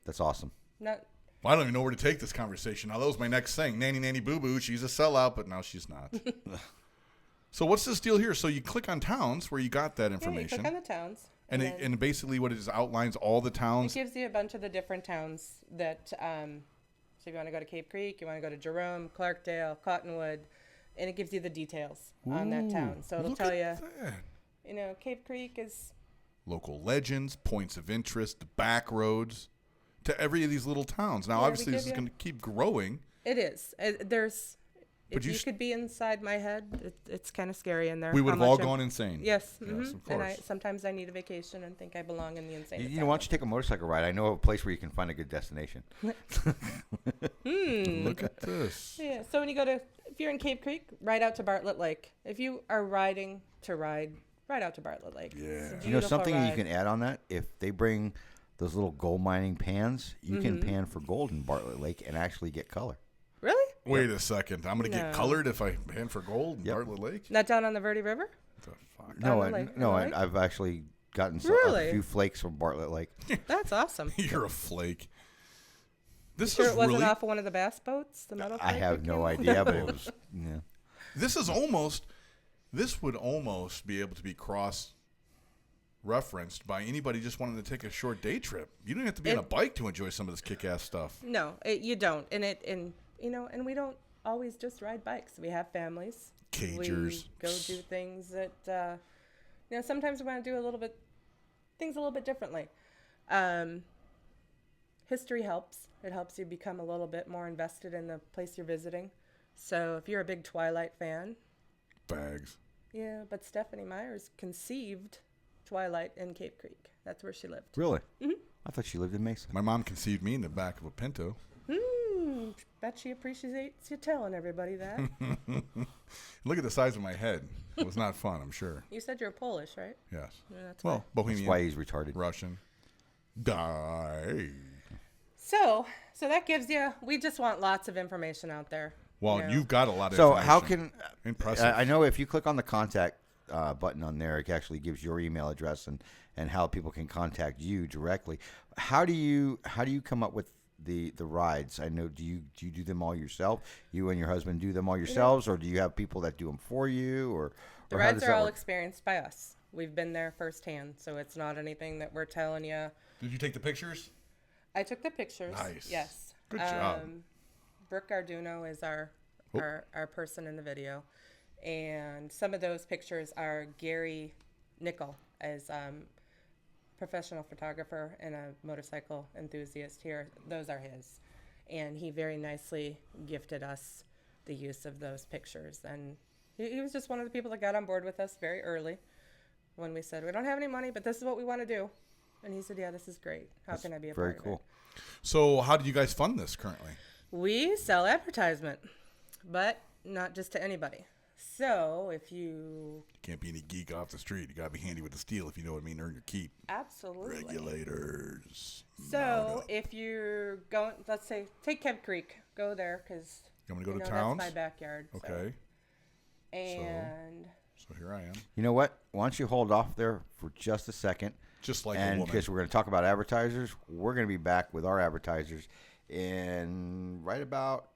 That's awesome. Not. Well, I don't even know where to take this conversation. Now, that was my next thing. Nanny, nanny, boo-boo. She's a sellout, but now she's not. So what's this deal here? So you click on towns where you got that information. Yeah, you click on the towns. And basically what it is outlines all the towns. It gives you a bunch of the different towns that, so if you want to go to Cape Creek, you want to go to Jerome, Clarkdale, Cottonwood, and it gives you the details on that town. So it'll tell you, Cape Creek is... Local legends, points of interest, the back roads to every of these little towns. Now, Yeah, obviously, this is going to keep growing. It is. If you could be inside my head, it's kind of scary in there. We would have all gone insane. Yes. Yes, Mm-hmm. of course. And sometimes I need a vacation and think I belong in the insane You asylum. know, why don't you take a motorcycle ride? I know a place where you can find a good destination. Look at this. Yeah. So if you're in Cape Creek, ride out to Bartlett Lake. If you are riding to ride out to Bartlett Lake. Yeah. You know something you can add on that? If they bring those little gold mining pans, you can pan for gold in Bartlett Lake and actually get color. Really? Wait a second. I'm going to get colored if I pan for gold in Bartlett Lake? Not down on the Verde River? What the fuck? No, I've actually gotten a few flakes from Bartlett Lake. That's awesome. You're a flake. This Sure is it wasn't really... off of one of the bass boats? The metal I flake have that no came idea, but it was, yeah. This would almost be able to be cross-referenced by anybody just wanting to take a short day trip. You don't have to be on a bike to enjoy some of this kick-ass stuff. No, you don't. And we don't always just ride bikes. We have families. Cagers. We go do things that, sometimes we want to do things a little bit differently. History helps. It helps you become a little bit more invested in the place you're visiting. So if you're a big Twilight fan. Bags. Yeah, but Stephanie Myers conceived Twilight in Cape Creek. That's where she lived. Really? Mm-hmm. I thought she lived in Mesa. My mom conceived me in the back of a Pinto. Bet she appreciates you telling everybody that. Look at the size of my head. It was not fun, I'm sure. You said you're Polish, right? Yes. Yeah, that's Bohemian. That's why he's retarded. Russian. Die. So that gives you. We just want lots of information out there. Well, you know. you've got a lot of So information. how can Impressive. I know if you click on the contact button on there, it actually gives your email address and how people can contact you directly. How do you come up with the rides? I know, do you do them all yourself? You and your husband do them all yourselves, or do you have people that do them for you? Or the how rides does are that all work? experienced by us. We've been there firsthand, so it's not anything that we're telling you. Did you take the pictures? I took the pictures. Nice. Yes. Good job. Brooke Arduino is our person in the video, and some of those pictures are Gary Nickel as professional photographer and a motorcycle enthusiast here. Those are his, and he very nicely gifted us the use of those pictures. And he was just one of the people that got on board with us very early when we said, we don't have any money, but this is what we want to do. And he said, yeah, this is great. How can I be a part of it? Very cool. So how do you guys fund this currently? We sell advertisement, but not just to anybody. So if you Can't be any geek off the street. You got to be handy with the steel, if you know what I mean. Earn your keep. absolutely. Regulators. So if you're going, let's say, take Kev Creek, go there because You want me to go to that's towns? my backyard. so. Okay. And So here I am. You know what? Why don't you hold off there for just a second? Just like a and woman. because we're going to talk about advertisers, we're going to be back with our advertisers in right about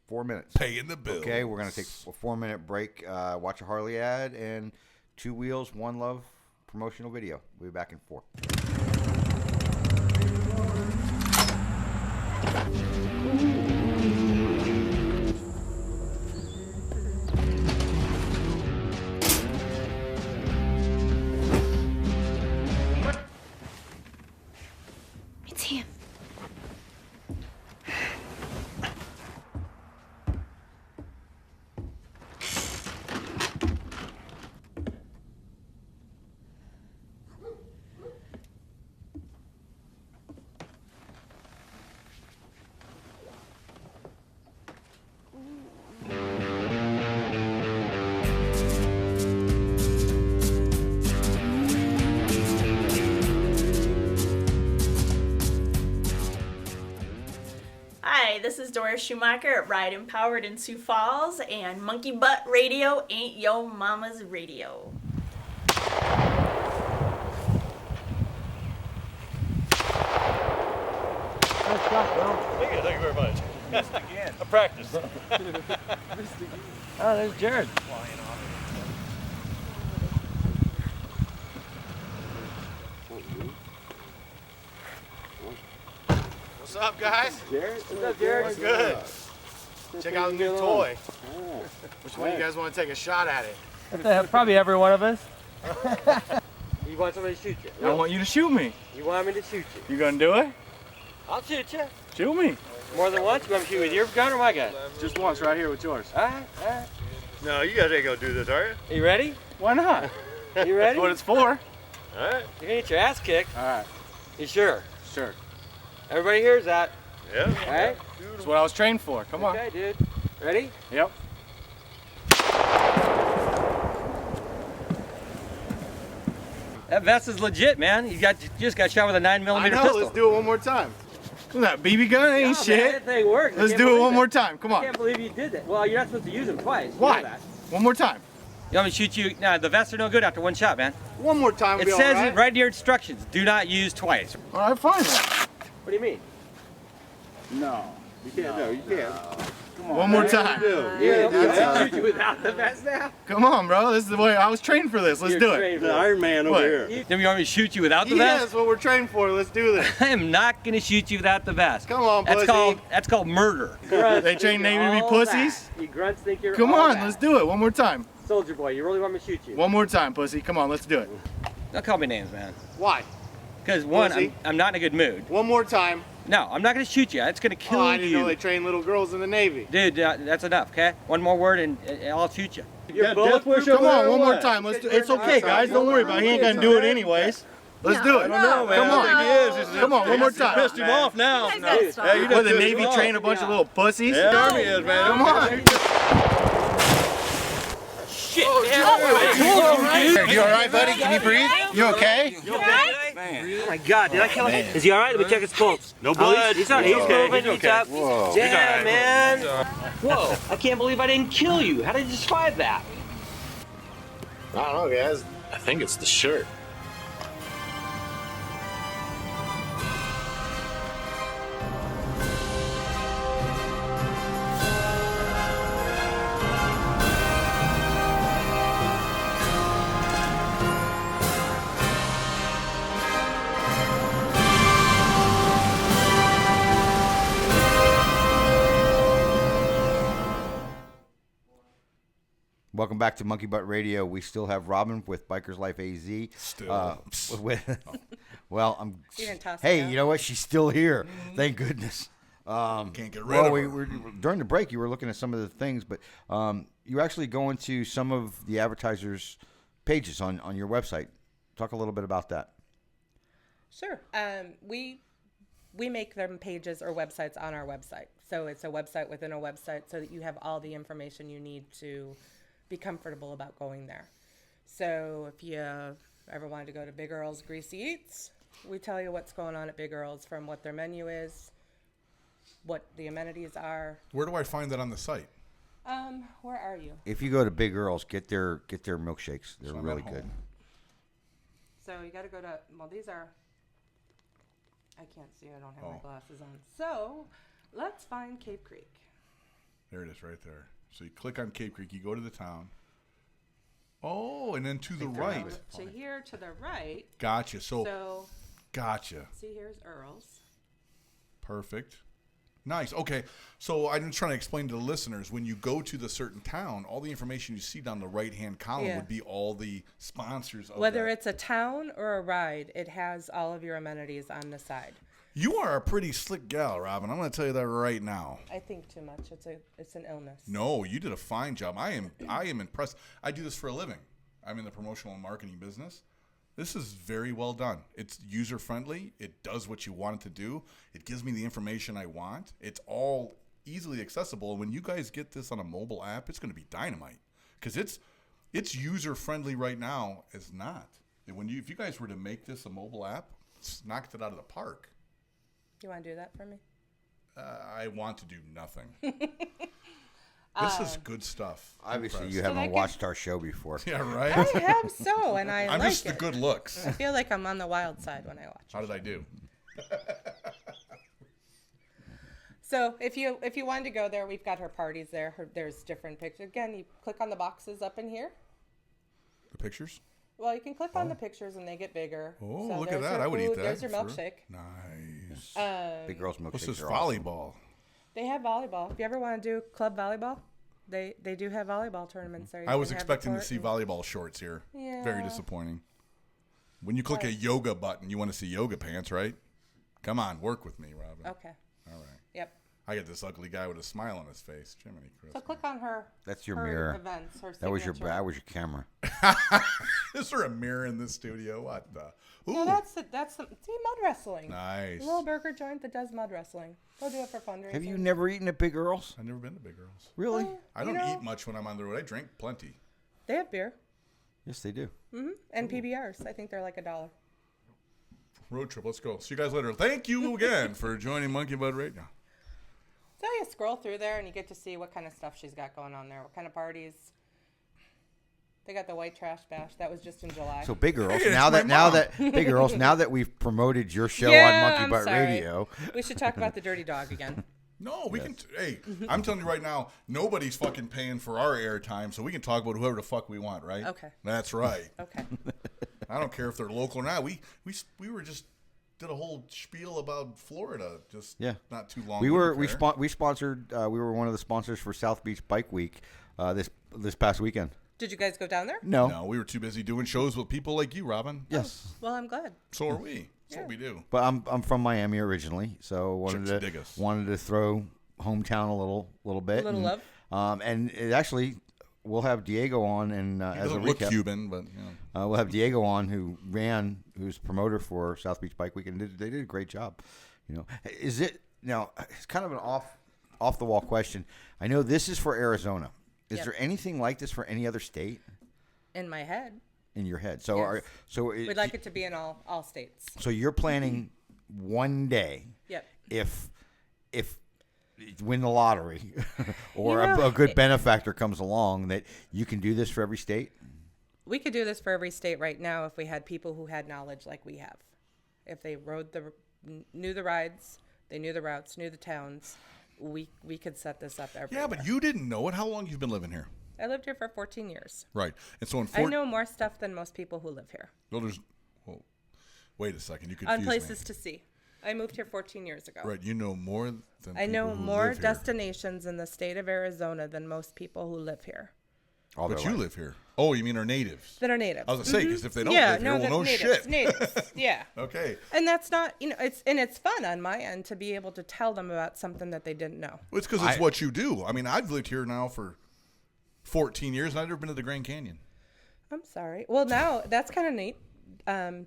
4 minutes. Paying the bills. Okay, we're going to take a 4-minute break, watch a Harley ad, and Two Wheels, One Love promotional video. We'll be back in 4. It's him. Hi, this is Doris Schumacher at Ride Empowered in Sioux Falls, and Monkey Butt Radio ain't yo mama's radio. Thank you very much. Missed again. I practiced. Oh, there's Jared. Flying off. What's up, guys? Jared? What's up, Jared? What's good? Check out the new toy. Which one you guys want to take a shot at it? Probably every one of us. You want somebody to shoot you? I want you to shoot me. You want me to shoot you? You gonna do it? I'll shoot you. Shoot me. More than once? You want me to shoot with your gun or my gun? Just once, right here with yours. All right, all right. No, you guys ain't gonna do this, are you? You ready? Why not? You ready? That's what it's for. All right. You're gonna get your ass kicked. All right. You sure? Sure. Everybody hears that. Yeah. All right? That's what I was trained for. Come on. Okay, dude. Ready? Yep. That vest is legit, man. You just got shot with a 9mm I know. pistol. Let's do it one more time. Come on, that BB gun ain't Man, shit. that thing works. I Let's can't do it believe one more time. Come I on. can't believe you did that. Well, you're not supposed to use them twice. You Why? know that. One more time. You want me to shoot you? Nah, the vests are no good after one shot, man. One more time. It says it right in your instructions. Do not use twice. All right, fine. Then. What do you mean? No. You can't. No, you can't. Come on. One more time. Yeah, shoot you without the vest now. Come on, bro. This is the way I was trained for this. Let's You're do it. trained for Iron Man What? over here. Then you want me to shoot you without the Yeah, vest? that's what we're trained for. Let's do this. I am not going to shoot you without the vest. Come on, That's pussy. called murder. They train Navy to be pussies? You grunts think you're Come all on, that. let's do it. One more time. Soldier boy, you really want me to shoot you? One more time, pussy. Come on, let's do it. Don't call me names, man. Why? Because one, Pussy. I'm not in a good mood. One more time. No, I'm not going to shoot you. It's going to kill I didn't you. know they train little girls in the Navy. Dude, that's enough, okay? One more word and I'll shoot you. You're bulletproof. Come on, one more time. Let's do, it's okay, guys. Don't worry about it. He ain't gonna do it anyways. Let's do it. I don't know, man. Come on. I don't think he is. Come on, one more You time. pissed him off now. You guys gotta stop. Yeah, you With the Navy train a bunch of little pussies. Yeah, the Army is, man. Come on. shit, man. I told you, dude. You all right, buddy? Can you breathe? You okay? You okay? Man. Oh my God, did I kill him? Is he all right? Let me check his pulse. No bullies? He's not. He's moving. He's up. Whoa. Yeah, man. Whoa! I can't believe I didn't kill you. How did you survive that? I don't know, guys. I think it's the shirt. Welcome back to Monkey Butt Radio. We still have Robyn with Bikers Life AZ. Still. Well, I'm. You didn't toss it Hey, out. you know what? She's still here. Thank goodness. Can't get rid of her. During the break, you were looking at some of the things, but you actually going to some of the advertisers' pages on your website. Talk a little bit about that. Sure. We make them pages or websites on our website. So it's a website within a website so that you have all the information you need to be comfortable about going there. So if you ever wanted to go to Big Earl's Greasy Eats, we tell you what's going on at Big Earl's, from what their menu is, what the amenities are. Where do I find that on the site? Where are you? If you go to Big Earl's, get their milkshakes. They're So I'm really at good. home. So you got to go to, well, these are, I can't see, I don't have my glasses on. So let's find Cape Creek. There it is right there. So you click on Cape Creek, you go to the town. Oh, and then to the right. To here, to the right. Gotcha. So gotcha. See, here's Earl's. Perfect. Nice. Okay. So I'm trying to explain to the listeners, when you go to the certain town, all the information you see down the right-hand column would be all the sponsors of Whether that. it's a town or a ride, it has all of your amenities on the side. You are a pretty slick gal, Robyn. I'm going to tell you that right now. I think too much. It's an illness. No, you did a fine job. I am impressed. I do this for a living. I'm in the promotional and marketing business. This is very well done. It's user friendly. It does what you want it to do. It gives me the information I want. It's all easily accessible. And when you guys get this on a mobile app, it's going to be dynamite, because it's user friendly right now. It's not. And if you guys were to make this a mobile app, it's knocked it out of the park. You want to do that for me? I want to do nothing. This is good stuff. Obviously, you haven't watched our show before. Yeah, right? I have so, and I'm like just the good looks. I feel like I'm on the wild side when I watch. How did I do? So if you wanted to go there, we've got her parties there. There's different pictures. Again, you click on the boxes up in here. The pictures? Well, you can click on the pictures and they get bigger. Oh, So look at there's that. your I would eat food, that. There's your milkshake. Nice. Big Girls milkshakes. This is are awesome. volleyball. They have volleyball. If you ever want to do club volleyball, they do have volleyball tournaments there. You I was can have expecting the to see court volleyball shorts here. Yeah. Very disappointing. When you click a yoga button, you want to see yoga pants, right? Come on, work with me, Robyn. Okay. All right. Yep. I got this ugly guy with a smile on his face. Jiminy So Christmas. click on her. That's your her mirror. Events, her That was your signature. camera. Is there a mirror in this studio? What the? No, Ooh. that's see mud wrestling. Nice. A little burger joint that does mud wrestling. They'll do it for fundraising. Have you never eaten at Big Earl's? I've never been to Big Earl's. Really? I don't eat much when I'm on the road. I drink plenty. They have beer. Yes, they do. And PBRs. I think they're like $1. Road trip. Let's go. See you guys later. Thank you again for joining Monkey Butt Radio. So you scroll through there and you get to see what kind of stuff she's got going on there. What kind of parties. They got the white trash bash. That was just in July. So Big Earl's. Hey, now it's that Big Earl's. Now that we've promoted your show Yeah, on Monkey I'm Butt sorry. Radio. We should talk about the dirty dog again. No, we can. Hey, I'm telling you right now, nobody's fucking paying for our airtime, so we can talk about whoever the fuck we want, right? Okay. That's right. Okay. I don't care if they're local or not. We were just did a whole spiel about Florida not too long. We ago. we sponsored. We were one of the sponsors for South Beach Bike Week this past weekend. Did you guys go down there? No, we were too busy doing shows with people like you, Robyn. Yes. Well, I'm glad. So are we. That's what we do. But I'm from Miami originally, so dig us. wanted to throw hometown a little bit. A little love. And it actually, we'll have Diego on, and He as a doesn't look recap, Cuban, but we'll have Diego on, who's promoter for South Beach Bike Week, and they did a great job. Is it now? It's kind of an off the wall question. I know this is for Arizona. Is there anything like this for any other state? In my head. In your head. So Yes. We'd like it to be in all states. So you're planning one day. Yep. If win the lottery or a good benefactor comes along, that you can do this for every state? We could do this for every state right now if we had people who had knowledge like we have. If they knew the rides, they knew the routes, knew the towns, we could set this up everywhere. Yeah, but you didn't know it. How long you've been living here? I lived here for 14 years. Right. And so I know more stuff than most people who live here. Well, wait a second. You confused On me. places to see. I moved here 14 years ago. Right. You know more than I know people who more live here. destinations in the state of Arizona than most people who live here. But you live here. Oh, you mean are natives? That are natives. I was going to say, because if they don't live here, well, no shit. Natives, yeah. Okay. And that's not, it's fun on my end to be able to tell them about something that they didn't know. Well, it's because it's what you do. I mean, I've lived here now for 14 years, and I've never been to the Grand Canyon. I'm sorry. Well, now, that's kind of neat.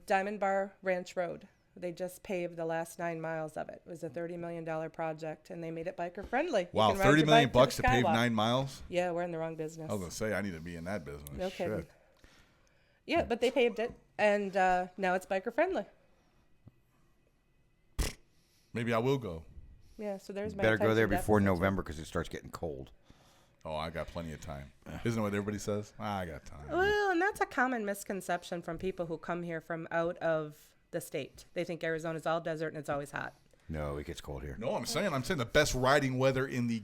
Diamond Bar Ranch Road. They just paved the last 9 miles of it. It was a $30 million project, and they made it biker friendly. Wow, $30 million bucks to pave 9 miles? Yeah, we're in the wrong business. I was going to say, I need to be in that business. No kidding. Shit. Yeah, but they paved it, and now it's biker friendly. Maybe I will go. Yeah, so there's my better go there attention before deficit. November because it starts getting cold. Oh, I got plenty of time. Isn't that what everybody says? I got time. Well, and that's a common misconception from people who come here from out of the state. They think Arizona's all desert and it's always hot. No, it gets cold here. No, I'm saying the best riding weather in the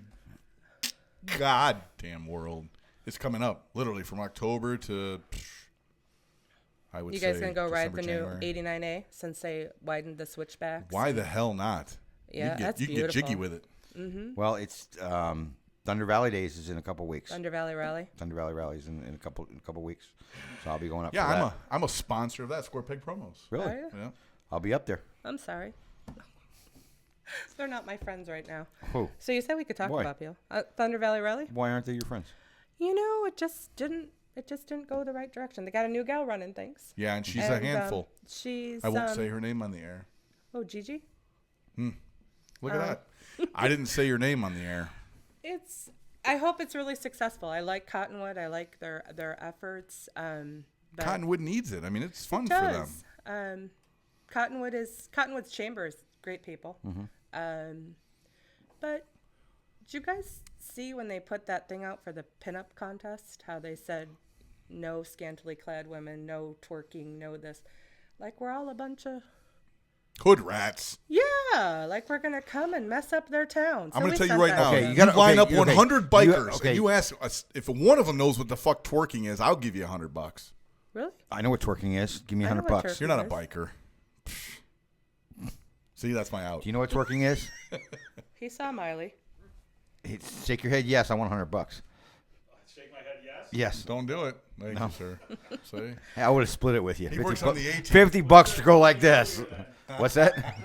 goddamn world is coming up. Literally from October to, I would say, you guys gonna go ride December, the January. new 89A since they widened the switchbacks? Why the hell not? Yeah, that's you can get jiggy beautiful. with it. Mm-hmm. Well, it's Thunder Valley Days is in a couple weeks. Thunder Valley Rally. Thunder Valley Rally is in a couple weeks, so I'll be going up. Yeah, for that. I'm a sponsor of that Square Peg Promos. Really? Are you? Yeah. I'll be up there. I'm sorry. They're not my friends right now. Who? So you said we could talk Why? about you. Thunder Valley Rally? Why aren't they your friends? You know, it just didn't go the right direction. They got a new gal running things. Yeah, and she's a handful. She's I won't say her name on the air. Oh, Gigi? Look at that. I didn't say your name on the air. I hope it's really successful. I like Cottonwood. I like their efforts. But Cottonwood needs it. I mean, it's fun it for does. them. Cottonwood's chamber is great people. But did you guys see when they put that thing out for the pinup contest? How they said no scantily clad women, no twerking, no this. Like we're all a bunch of Hood rats. Yeah, like we're gonna come and mess up their town. I'm So going we to tell you sent right that now. to You them. got to line up okay, 100 bikers, okay. and you ask us if one of them knows what the fuck twerking is. I'll give you $100. Really? I know what twerking is. Give me I know $100. what twerking You're not a is. biker. See, that's my out. Do you know what twerking is? He saw Miley. Shake your head. Yes, I want $100. Shake my head, yes? Yes. Don't do it. Thank you, sir. See? Hey, I would have split it with you. He works on the 18th. $50 to go like this. What's that?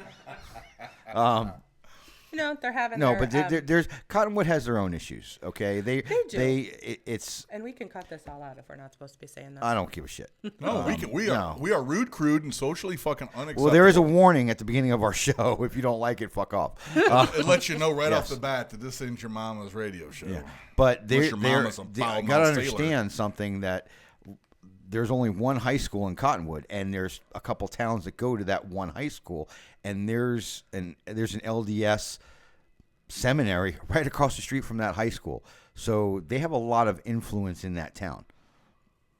You know, they're having No, their, but there's Cottonwood has their own issues. Okay, they do. It's. And we can cut this all out if we're not supposed to be saying that. I don't give a shit. No, we are rude, crude, and socially fucking unacceptable. Well, there is a warning at the beginning of our show. If you don't like it, fuck off. It lets you know right yes. off the bat that this ain't your mama's radio show. Yeah. But Unless your mama's a I foul-mouthed got to sailor. understand something that there's only one high school in Cottonwood, and there's a couple towns that go to that one high school, and there's an LDS seminary right across the street from that high school. So they have a lot of influence in that town.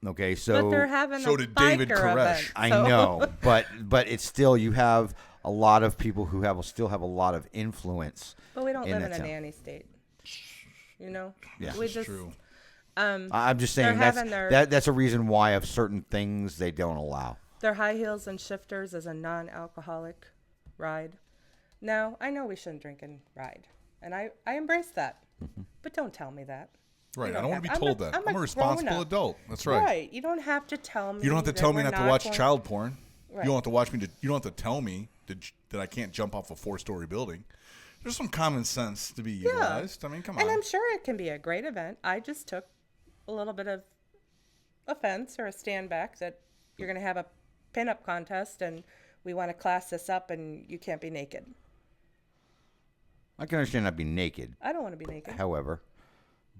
Okay, so But they're having so a did David biker Koresh. event, I so- know, but it's still, you have a lot of people who still have a lot of influence. But we don't live in that a town. nanny state. You know? Yeah. we That's just, true. I'm just saying they're having their- that's a reason why of certain things they don't allow. Their high heels and shifters is a non-alcoholic ride. Now, I know we shouldn't drink and ride, and I embrace that. But don't tell me that. Right, You I don't want to be have- told that. I'm a responsible grown-up. adult. That's right. Right. You don't have to tell me. You don't have to that tell me we're not to watch going- child porn. Right. You don't have to watch me. You don't have to tell me that I can't jump off a 4-story building. There's some common sense to be utilized. I mean, come on. And I'm sure it can be a great event. I just took a little bit of offense or a stand back that you're going to have a pinup contest and we want to class this up and you can't be naked. I can understand not being naked. I don't want to be naked. However,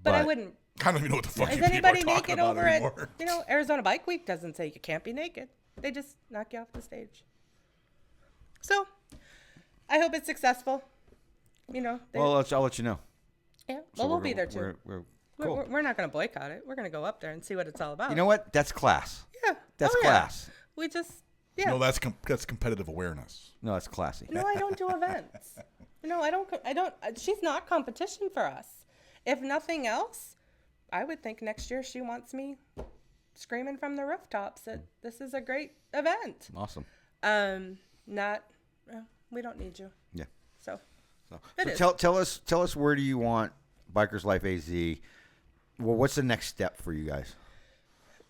But I wouldn't. I don't even know what the fuck Is you people are anybody talking naked about over anymore. at, Arizona Bike Week doesn't say you can't be naked. They just knock you off the stage. So, I hope it's successful. Well, I'll let you know. Yeah, So we'll be there too. Cool. We're not going to boycott it. We're going to go up there and see what it's all about. You know what? That's class. Yeah. That's Oh, yeah. class. We just, yeah. No, that's competitive awareness. No, that's classy. No, I don't do events. I don't. She's not competition for us. If nothing else, I would think next year she wants me screaming from the rooftops that this is a great event. Awesome. We don't need you. Yeah. So tell us where do you want Bikers Life AZ? Well, what's the next step for you guys?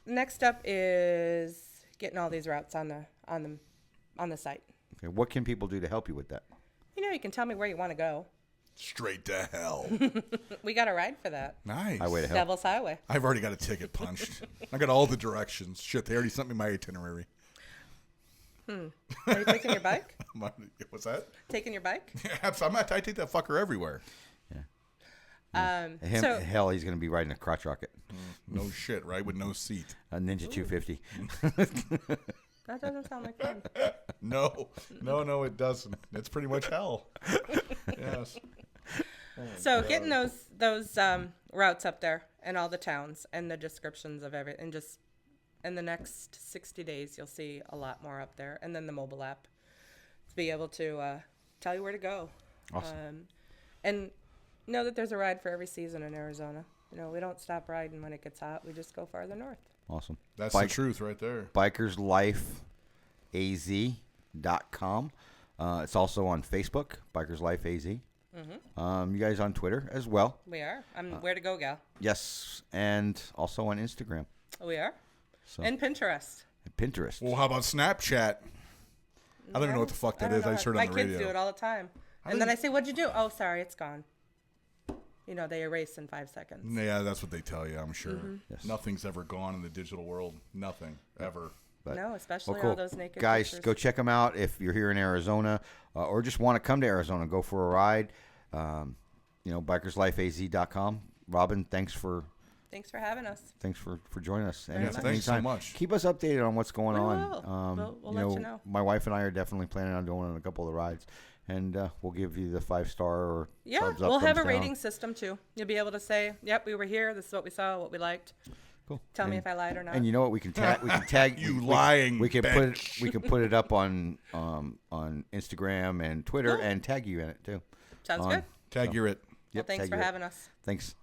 Next step is getting all these routes on the site. Okay. What can people do to help you with that? You can tell me where you want to go. Straight to hell. We got a ride for that. Nice. Highway to hell. Devil's Highway. I've already got a ticket punched. I got all the directions. Shit, they already sent me my itinerary. Are you taking your bike? What's that? Taking your bike? Yeah, I take that fucker everywhere. Yeah. Hell, he's going to be riding a crotch rocket. No shit, right? With no seat. A Ninja 250. That doesn't sound like fun. No, it doesn't. It's pretty much hell. Yes. So getting those routes up there and all the towns and the descriptions of everything, and just in the next 60 days, you'll see a lot more up there. And then the mobile app to be able to tell you where to go. Awesome. And know that there's a ride for every season in Arizona. We don't stop riding when it gets hot. We just go farther north. Awesome. That's the truth right there. BikersLifeAZ.com. It's also on Facebook, Bikers Life AZ. You guys on Twitter as well. We are. I'm Where to Go Gal. Yes, and also on Instagram. We are. And Pinterest. Pinterest. Well, how about Snapchat? I don't even know what the fuck that is. I just heard it on the radio. My kids do it all the time. And then I say, what'd you do? Oh, sorry, it's gone. They erase in 5 seconds. Yeah, that's what they tell you, I'm sure. Yes. Nothing's ever gone in the digital world. Nothing. Ever. But, no, especially cool. all those naked guys, pictures. go check them out if you're here in Arizona or just want to come to Arizona, go for a ride. BikersLifeAZ.com. Robyn, thanks for having us. Thanks for joining us. Yeah, thanks so much. Keep us updated on what's going on. We'll let you know. My wife and I are definitely planning on going on a couple of the rides. And we'll give you the 5-star or thumbs up, we'll have a thumbs down. rating system too. You'll be able to say, "Yep, we were here. This is what we saw, what we liked." Cool. Tell me if I lied or not. And you know what? We can tag you lying. We can put it up on Instagram and Twitter and tag you in it too. Sounds good. Tag you it. Well, thanks for having us. Thanks.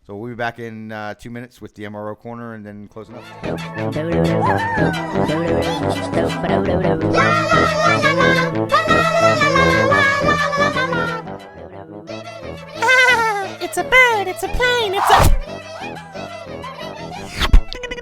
So we'll be back in 2 minutes with the MRO corner and then closing up. It's a bird, it's a plane, it's a...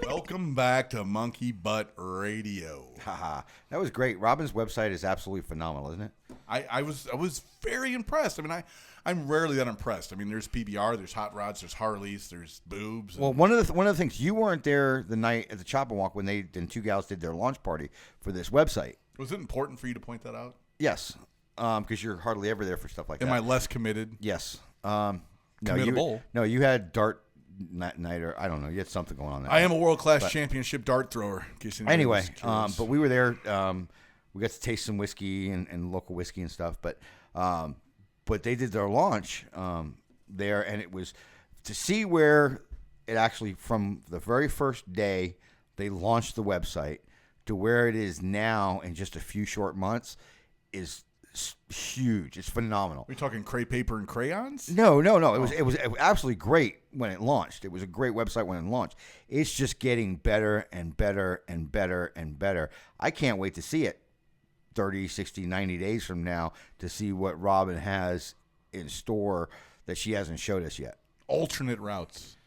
Welcome back to Monkey Butt Radio. Haha, that was great. Robyn's website is absolutely phenomenal, isn't it? I was very impressed. I mean, I'm rarely that impressed. I mean, there's PBR, there's hot rods, there's Harleys, there's boobs. Well, one of the things, you weren't there the night at the Chop and Walk when they and two gals did their launch party for this website. Was it important for you to point that out? Yes, because you're hardly ever there for stuff like that. Am I less committed? Yes. Committable. You had dart night, or I don't know. You had something going on there. I am a world-class championship dart thrower. Anyway, but we were there. We got to taste some whiskey and local whiskey and stuff. But they did their launch there, and it was to see where it actually, from the very first day they launched the website to where it is now in just a few short months is huge. It's phenomenal. Are we talking cray paper and crayons? No. It was absolutely great when it launched. It was a great website when it launched. It's just getting better and better and better and better. I can't wait to see it 30, 60, 90 days from now to see what Robyn has in store that she hasn't showed us yet. Alternate routes.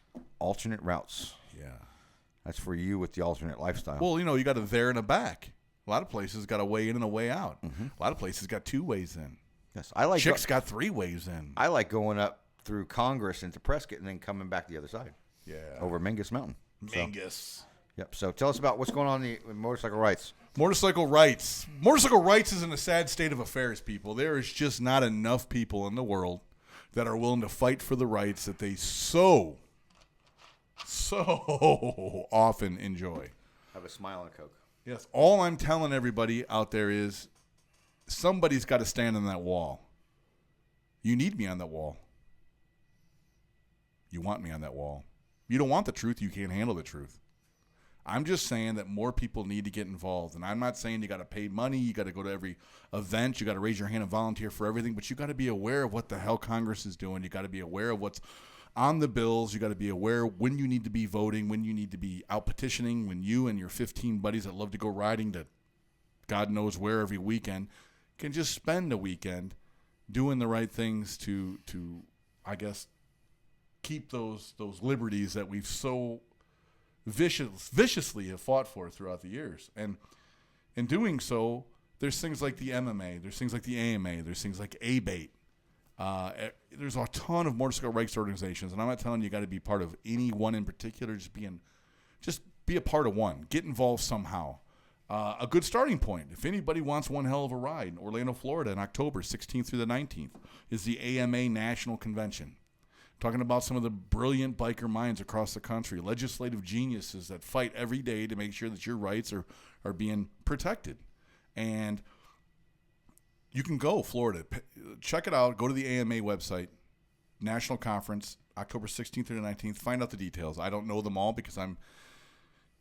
Yeah. That's for you with the alternate lifestyle. Well, you got a there and a back. A lot of places got a way in and a way out. Mm-hmm. A lot of places got 2 ways in. Yes, I like. Chicks got 3 ways in. I like going up through Congress into Prescott and then coming back the other side. Yeah. Over Mingus Mountain. Mingus. Yep. So tell us about what's going on in motorcycle rights. Motorcycle rights. Motorcycle rights is in a sad state of affairs, people. There is just not enough people in the world that are willing to fight for the rights that they so often enjoy. Have a smile and a Coke. Yes. All I'm telling everybody out there is somebody's got to stand on that wall. You need me on that wall. You want me on that wall. You don't want the truth. You can't handle the truth. I'm just saying that more people need to get involved. And I'm not saying you got to pay money. You got to go to every event. You got to raise your hand and volunteer for everything. But you got to be aware of what the hell Congress is doing. You got to be aware of what's on the bills. You got to be aware when you need to be voting, when you need to be out petitioning, when you and your 15 buddies that love to go riding to God knows where every weekend can just spend a weekend doing the right things to I guess, keep those liberties that we've so viciously have fought for throughout the years. And in doing so, there's things like the MMA, there's things like the AMA, there's things like ABATE. There's a ton of motorcycle rights organizations, and I'm not telling you got to be part of any one in particular. Just be a part of one. Get involved somehow. A good starting point, if anybody wants one hell of a ride, in Orlando, Florida, in October 16th through the 19th, is the AMA National Convention. Talking about some of the brilliant biker minds across the country, legislative geniuses that fight every day to make sure that your rights are being protected. And you can go, Florida. Check it out. Go to the AMA website. National Conference, October 16th through the 19th. Find out the details. I don't know them all because I'm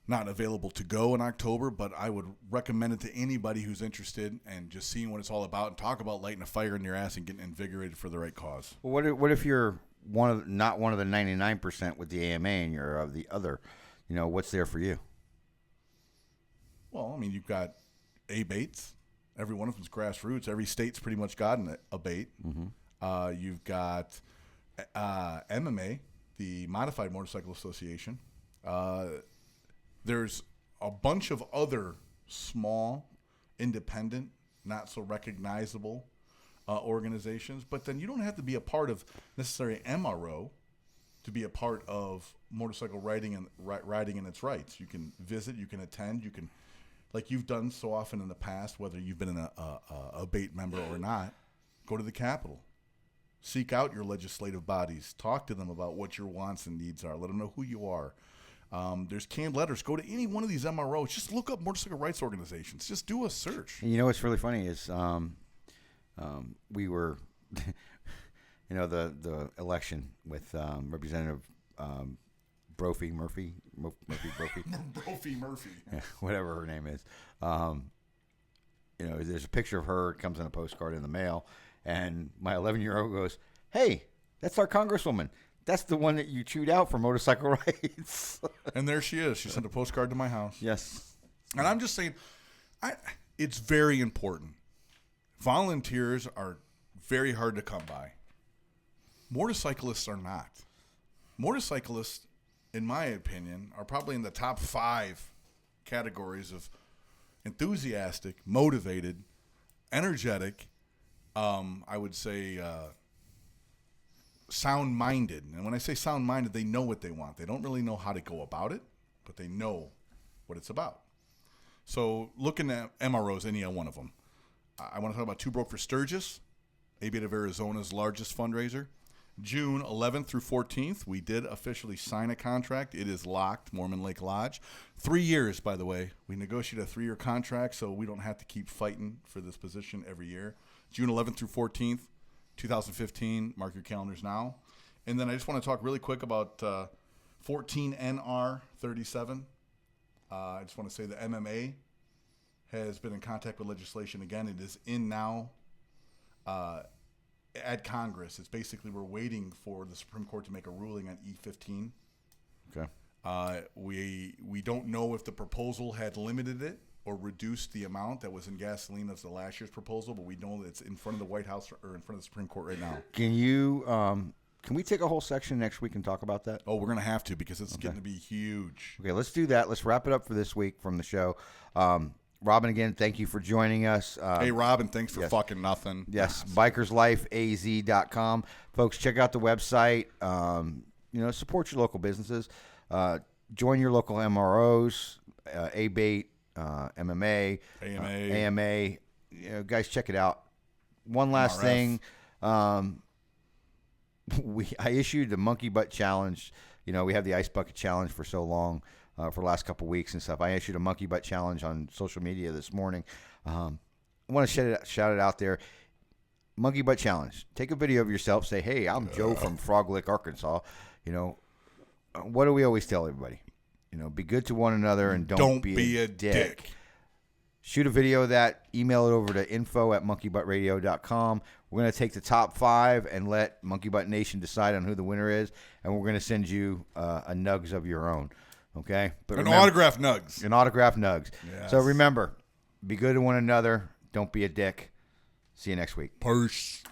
not available to go in October, but I would recommend it to anybody who's interested and just seeing what it's all about and talk about lighting a fire in your ass and getting invigorated for the right cause. Well, what if you're not one of the 99% with the AMA and you're of the other? What's there for you? Well, I mean, you've got ABATEs. Every one of them's grassroots. Every state's pretty much got an ABATE. Mm-hmm. You've got MMA, the Modified Motorcycle Association. There's a bunch of other small, independent, not so recognizable organizations, but then you don't have to be a part of necessarily MRO to be a part of motorcycle riding and its rights. You can visit, you can attend, you can, like you've done so often in the past, whether you've been a BATE member or not, go to the Capitol. Seek out your legislative bodies. Talk to them about what your wants and needs are. Let them know who you are. There's canned letters. Go to any one of these MROs. Just look up motorcycle rights organizations. Just do a search. And what's really funny is we were, the election with Representative Brophy Murphy, whatever her name is. There's a picture of her. It comes in a postcard in the mail, and my 11-year-old goes, "Hey, that's our Congresswoman. That's the one that you chewed out for motorcycle rights." And there she is. She sent a postcard to my house. Yes. And I'm just saying, it's very important. Volunteers are very hard to come by. Motorcyclists are not. Motorcyclists, in my opinion, are probably in the top 5 categories of enthusiastic, motivated, energetic, I would say sound-minded. And when I say sound-minded, they know what they want. They don't really know how to go about it, but they know what it's about. So looking at MROs, any one of them. I want to talk about Two Broke for Sturgis, ABATE of Arizona's largest fundraiser. June 11th through 14th, we did officially sign a contract. It is locked, Mormon Lake Lodge. 3 years, by the way. We negotiated a 3-year contract, so we don't have to keep fighting for this position every year. June 11th through 14th, 2015. Mark your calendars now. And then I just want to talk really quick about 14NR37. I just want to say the MMA has been in contact with legislation again. It is in now at Congress. It's basically we're waiting for the Supreme Court to make a ruling on E15. Okay. We don't know if the proposal had limited it or reduced the amount that was in gasoline as the last year's proposal, but we know that it's in front of the White House or in front of the Supreme Court right now. Can we take a whole section next week and talk about that? Oh, we're going to have to because it's getting to be huge. Okay, let's do that. Let's wrap it up for this week from the show. Robyn, again, thank you for joining us. Hey, Robyn, thanks for fucking nothing. Yes, bikerslifeaz.com. Folks, check out the website. Support your local businesses. Join your local MROs, ABATE, MMA, AMA. Guys, check it out. One last thing. I issued the monkey butt challenge. You know, we have the ice bucket challenge for so long, for the last couple weeks and stuff. I issued a monkey butt challenge on social media this morning. I want to shout it out there. Monkey butt challenge. Take a video of yourself. Say, hey, I'm Joe from Frog Lick, Arkansas. You know, what do we always tell everybody? You know, be good to one another and don't be a dick. Shoot a video of that. Email it over to info@monkeybuttradio.com. We're going to take the top 5 and let Monkey Butt Nation decide on who the winner is. And we're going to send you a nugs of your own. Okay? But autographed nugs. An autographed nugs. Yes. So remember, be good to one another. Don't be a dick. See you next week. Peace.